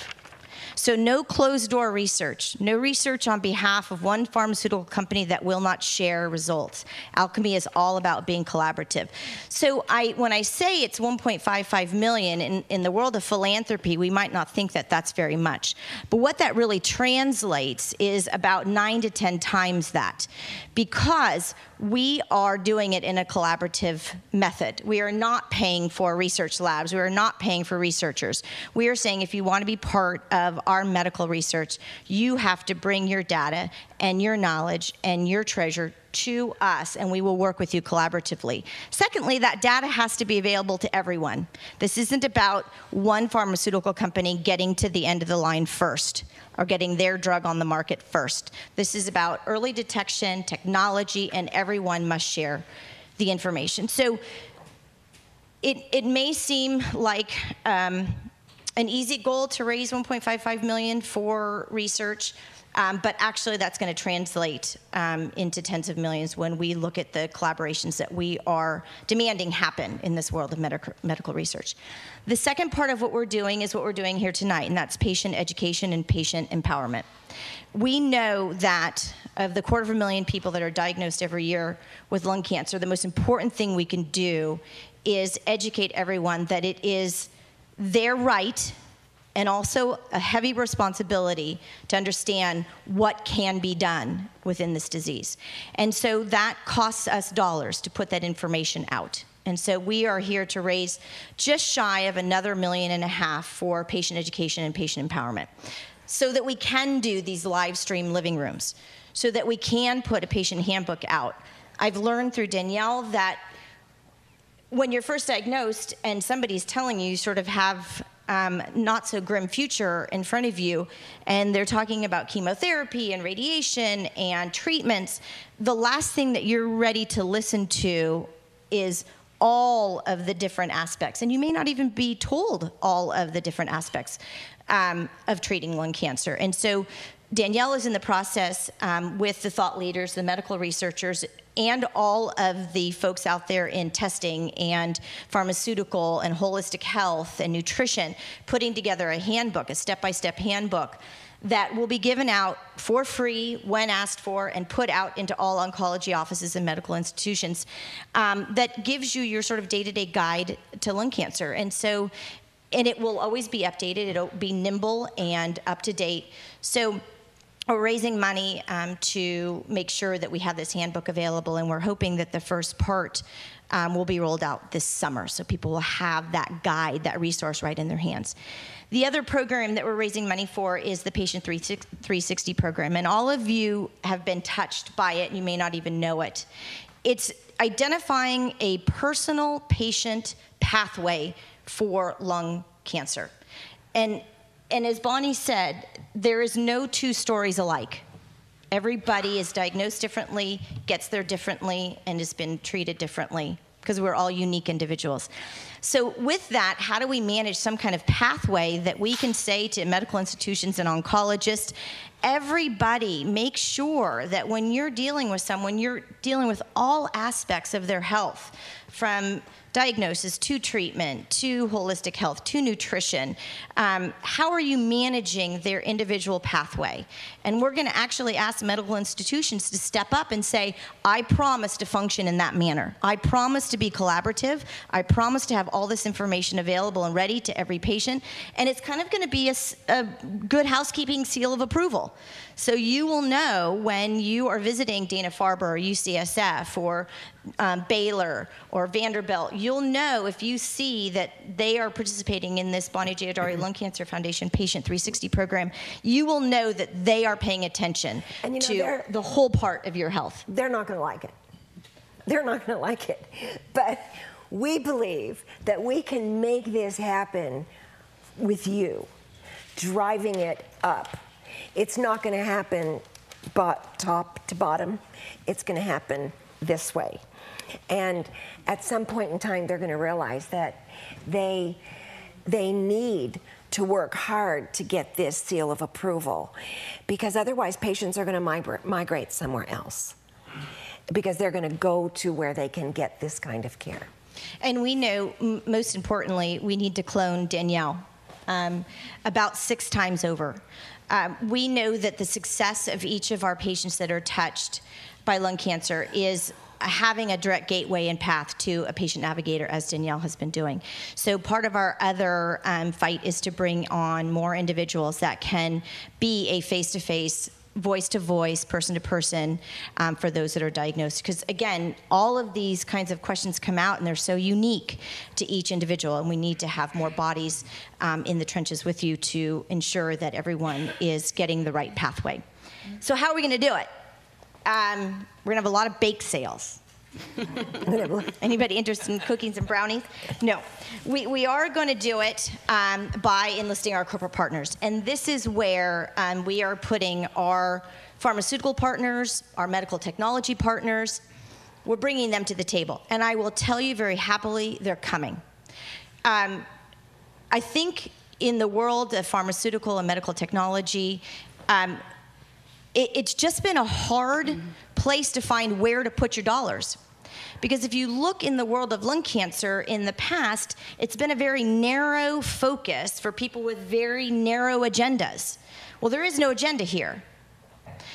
So no closed-door research, no research on behalf of one pharmaceutical company that will not share results. Alchemy is all about being collaborative. So when I say it's 1.55 million, in the world of philanthropy, we might not think that that's very much. But what that really translates is about 9 to 10 times that, because we are doing it in a collaborative method. We are not paying for research labs. We are not paying for researchers. We are saying if you want to be part of our medical research, you have to bring your data and your knowledge and your treasure to us, and we will work with you collaboratively. Secondly, that data has to be available to everyone. This isn't about one pharmaceutical company getting to the end of the line first or getting their drug on the market first. This is about early detection, technology, and everyone must share the information. So it may seem like an easy goal to raise 1.55 million for research, but actually that's going to translate into tens of millions when we look at the collaborations that we are demanding happen in this world of medical research. The second part of what we're doing is what we're doing here tonight, and that's patient education and patient empowerment. We know that of the 250,000 people that are diagnosed every year with lung cancer, the most important thing we can do is educate everyone that it is their right and also a heavy responsibility to understand what can be done within this disease. And so that costs us dollars to put that information out. And so we are here to raise just shy of another $1.5 million for patient education and patient empowerment, so that we can do these live stream living rooms, so that we can put a patient handbook out. I've learned through Danielle that when you're first diagnosed and somebody's telling you sort of have not so grim future in front of you, and they're talking about chemotherapy and radiation and treatments, the last thing that you're ready to listen to is all of the different aspects. And you may not even be told all of the different aspects of treating lung cancer. And so Danielle is in the process with the thought leaders, the medical researchers, and all of the folks out there in testing and pharmaceutical and holistic health and nutrition, putting together a handbook, a step-by-step handbook that will be given out for free when asked for and put out into all oncology offices and medical institutions, that gives you your sort of day-to-day guide to lung cancer. And it will always be updated. It'll be nimble and up to date. So we're raising money to make sure that we have this handbook available, and we're hoping that the first part will be rolled out this summer, so people will have that guide, that resource right in their hands. The other program that we're raising money for is the Patient 360 program, and all of you have been touched by it, and you may not even know it. It's identifying a personal patient pathway for lung cancer. And as Bonnie said, there is no two stories alike. Everybody is diagnosed differently, gets there differently, and has been treated differently, because we're all unique individuals. So with that, how do we manage some kind of pathway that we can say to medical institutions and oncologists, everybody make sure that when you're dealing with someone, you're dealing with all aspects of their health, from diagnosis to treatment to holistic health to nutrition. How are you managing their individual pathway? And we're going to actually ask medical institutions to step up and say, I promise to function in that manner. I promise to be collaborative. I promise to have all this information available and ready to every patient. And it's kind of going to be a good housekeeping seal of approval. So you will know when you are visiting Dana-Farber or UCSF or Baylor or Vanderbilt, you'll know if you see that they are participating in this Bonnie J. Addario Lung Cancer Foundation Patient 360 program, you will know that they are paying attention to the whole part of your health. They're not going to like it. They're not going to like it. But we believe that we can make this happen with you, driving it up. It's not going to happen top to bottom. It's going to happen this way. And at some point in time, they're going to realize that they need to work hard to get this seal of approval, because otherwise patients are going to migrate somewhere else. because they're going to go to where they can get this kind of care. And we know, most importantly, we need to clone Danielle about 6 times over. We know that the success of each of our patients that are touched by lung cancer is having a direct gateway and path to a patient navigator, as Danielle has been doing. So part of our other fight is to bring on more individuals that can be a face-to-face, voice-to-voice, person-to-person for those that are diagnosed. Because again, all of these kinds of questions come out and they're so unique to each individual, and we need to have more bodies in the trenches with you to ensure that everyone is getting the right pathway. So how are we going to do it? We're going to have a lot of bake sales. Anybody interested in cookies and brownies? No. We are going to do it by enlisting our corporate partners. And this is where we are putting our pharmaceutical partners, our medical technology partners, we're bringing them to the table. And I will tell you very happily, they're coming. I think in the world of pharmaceutical and medical technology, it's just been a hard place to find where to put your dollars. Because if you look in the world of lung cancer in the past, it's been a very narrow focus for people with very narrow agendas. Well, there is no agenda here.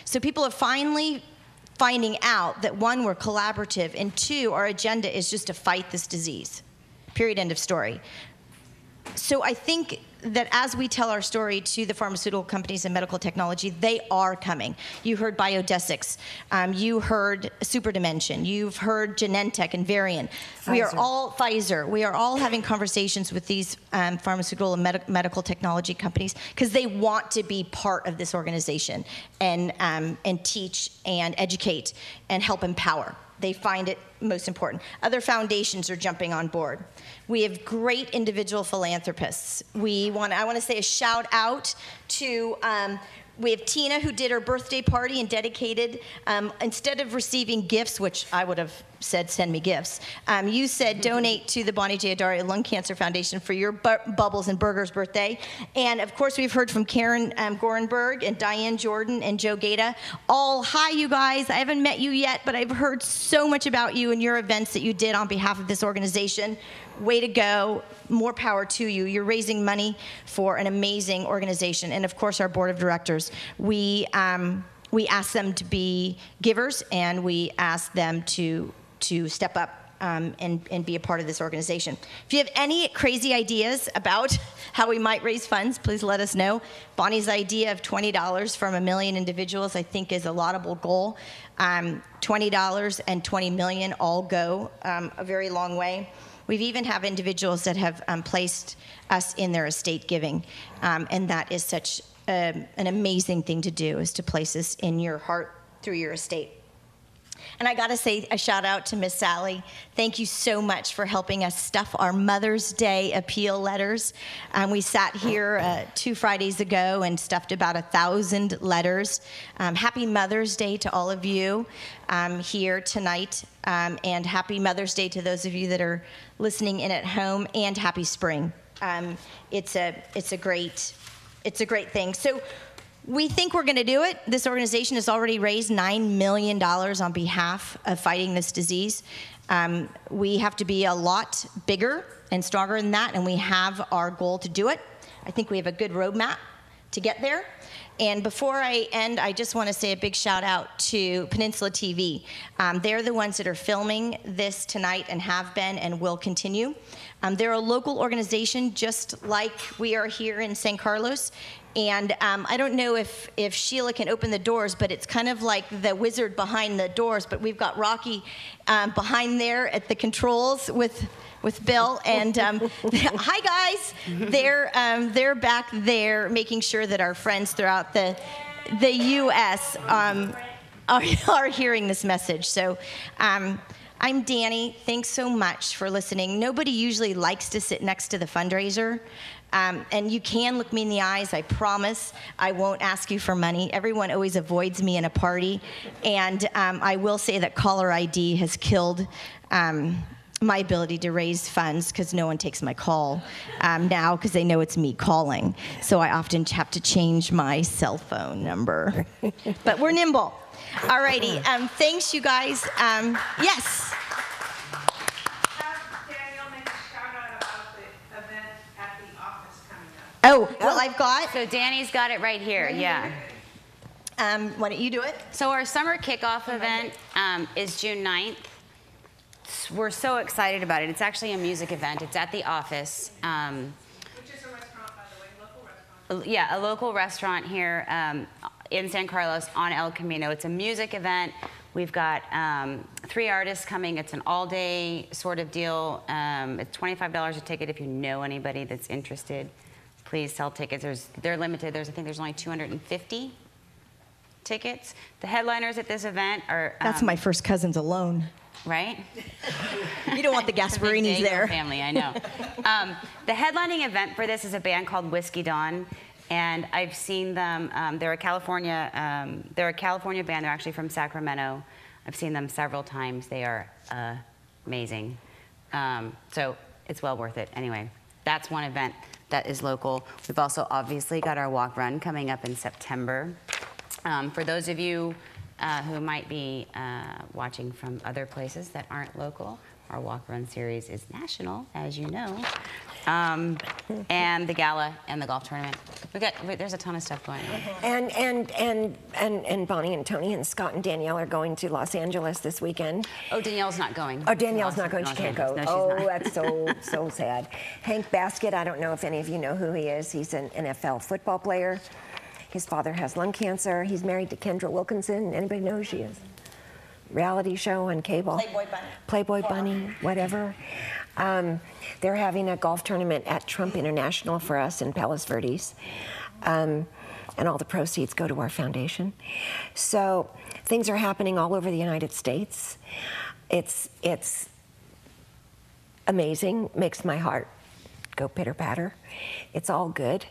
So people are finally finding out that 1, we're collaborative, and 2, our agenda is just to fight this disease. Period, end of story. So I think that as we tell our story to the pharmaceutical companies and medical technology, they are coming. You heard Biodesics. You heard Superdimension. You've heard Genentech and Varian. We are all Pfizer. We are all having conversations with these pharmaceutical and medical technology companies because they want to be part of this organization and teach and educate and help empower. They find it most important. Other foundations are jumping on board. We have great individual philanthropists. I want to say a shout out to, we have Tina, who did her birthday party and dedicated, instead of receiving gifts, which I would have said, send me gifts, you said donate to the Bonnie J. Addario Lung Cancer Foundation for your Bubbles and Burgers birthday. And of course, we've heard from Karen Gorenberg and Diane Jordan and Joe Gaeta. All, hi, you guys. I haven't met you yet, but I've heard so much about you and your events that you did on behalf of this organization. Way to go. More power to you. You're raising money for an amazing organization. And of course, our board of directors. We ask them to be givers, and we ask them to step up and be a part of this organization. If you have any crazy ideas about how we might raise funds, please let us know. Bonnie's idea of $20 from 1 million individuals, I think, is a laudable goal. $20 and 20 million all go a very long way. We've even have individuals that have placed us in their estate giving, and that is such an amazing thing to do, is to place us in your heart through your estate. And I got to say a shout out to Miss Sally. Thank you so much for helping us stuff our Mother's Day appeal letters. We sat here 2 Fridays ago and stuffed about 1,000 letters. Happy Mother's Day to all of you here tonight, and happy Mother's Day to those of you that are listening in at home, and happy spring. It's a great thing. So we think we're going to do it. This organization has already raised $9 million on behalf of fighting this disease. We have to be a lot bigger and stronger than that, and we have our goal to do it. I think we have a good roadmap to get there. And before I end, I just want to say a big shout out to Peninsula TV. They're the ones that are filming this tonight and have been and will continue. They're a local organization just like we are here in San Carlos. And I don't know if Sheila can open the doors, but it's kind of like the wizard behind the doors. But we've got Rocky behind there at the controls with Bill. And hi, guys. They're back there making sure that our friends throughout the U.S. Are hearing this message. So I'm Danny. Thanks so much for listening. Nobody usually likes to sit next to the fundraiser. And you can look me in the eyes. I promise I won't ask you for money. Everyone always avoids me in a party. And I will say that caller ID has killed my ability to raise funds because no one takes my call now because they know it's me calling. So I often have to change my cell phone number. But we're nimble. All righty. Thanks, you guys. Yes. Oh, well, I've got. So Danny's got it right here. Yeah. Why don't you do it? So our summer kickoff event is June 9th. We're so excited about it. It's actually a music event. It's at the office. Which is a restaurant, by the way, local restaurant. Yeah, a local restaurant here in San Carlos on El Camino. It's a music event. We've got 3 artists coming. It's an all-day sort of deal. It's $25 a ticket if you know anybody that's interested. Please sell tickets. They're limited. I think there's only 250 tickets. The headliners at this event are... That's my first cousins alone. Right? You don't want the Gasparinis there. Family, I know. The headlining event for this is a band called Whiskey Dawn, and I've seen them. They're a California band. They're actually from Sacramento. I've seen them several times. They are amazing. So it's well worth it. Anyway, that's one event that is local. We've also obviously got our walk run coming up in September. For those of you who might be watching from other places that aren't local, our walk run series is national, as you know, and the gala and the golf tournament. There's a ton of stuff going on. And Bonnie and Tony and Scott and Danielle are going to Los Angeles this weekend. Oh, Danielle's not going. Oh, Danielle's not going. She can't go. No, she's oh, not. That's so sad. Hank Baskett, I don't know if any of you know who he is. He's an NFL football player. His father has lung cancer. He's married to Kendra Wilkinson. Anybody know who she is? Reality show on cable. Playboy Bunny. Playboy Bunny, whatever. They're having a golf tournament at Trump International for us in Palos Verdes. And all the proceeds go to our foundation. So things are happening all over the United States. It's amazing, makes my heart go pitter-patter. It's all good,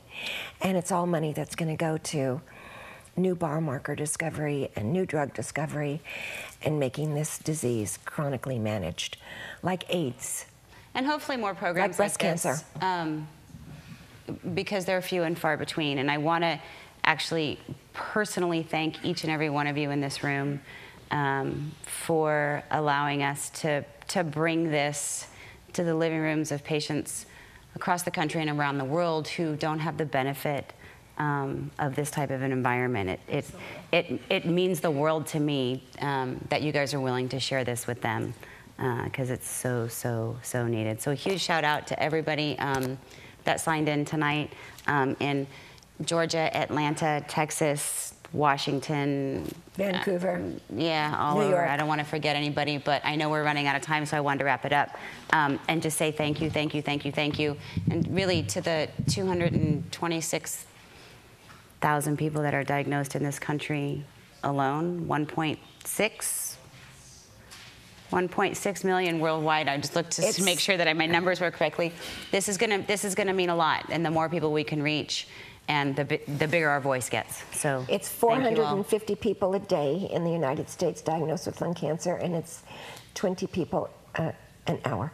and it's all money that's going to go to new biomarker discovery and new drug discovery and making this disease chronically managed, like AIDS. And hopefully more programs like breast cancer. Because they're few and far between. And I want to actually personally thank each and every one of you in this room for allowing us to bring this to the living rooms of patients across the country and around the world who don't have the benefit of this type of an environment. It means the world to me that you guys are willing to share this with them because it's so needed. So a huge shout out to everybody that signed in tonight in Georgia, Atlanta, Texas, Washington, Vancouver, all New over. York. I don't want to forget anybody, but I know we're running out of time, so I wanted to wrap it up and just say thank you, and really to the 226,000 people that are diagnosed in this country alone, 1.6 million worldwide. I just looked to make sure that my numbers were correctly. This is gonna mean a lot, and the more people we can reach, and the bigger our voice gets. So it's 450 people a day in the United States diagnosed with lung cancer, and it's 20 people an hour.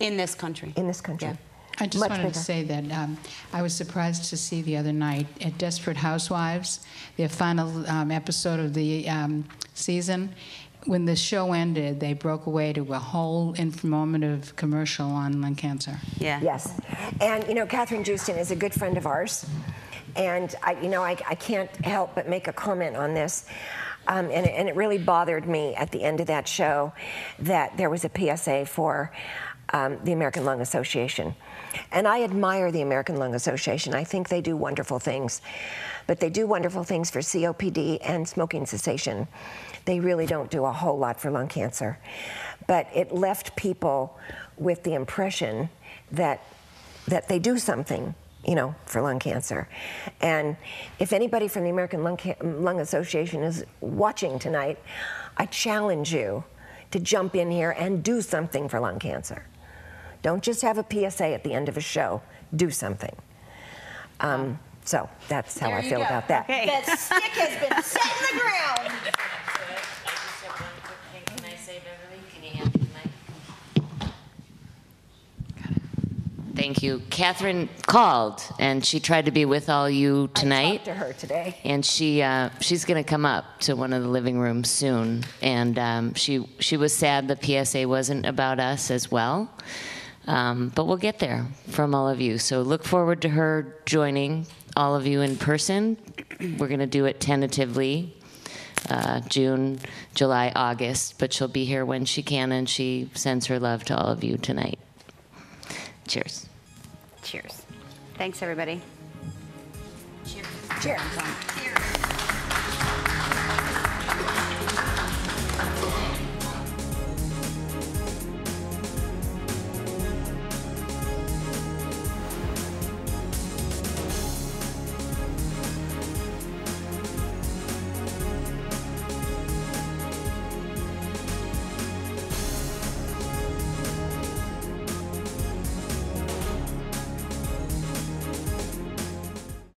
In this country. In this country. Yeah. I just wanted to say that I was surprised to see the other night at Desperate Housewives, their final episode of the season. When the show ended, they broke away to a whole informative commercial on lung cancer. Yeah. Yes. And, you know, Catherine Joosten is a good friend of ours. And, I can't help but make a comment on this. And it really bothered me at the end of that show that there was a PSA for the American Lung Association. And I admire the American Lung Association. I think they do wonderful things. But they do wonderful things for COPD and smoking cessation. They really don't do a whole lot for lung cancer. But it left people with the impression that they do something, for lung cancer. And if anybody from the American Lung Association is watching tonight, I challenge you to jump in here and do something for lung cancer. Don't just have a PSA at the end of a show. Do something. So that's how I feel about that. Okay. That stick has been set in the ground. I just have one quick thing. Can I say, Beverly? Can you hand me the mic? Thank you. Catherine called, and she tried to be with all you tonight. I talked to her today. And she's going to come up to one of the living rooms soon. And she was sad the PSA wasn't about us as well. But we'll get there from all of you. So look forward to her joining all of you in person. We're going to do it tentatively, June, July, August. But she'll be here when she can, and she sends her love to all of you tonight. Cheers. Cheers. Thanks, everybody. Cheers. Cheers.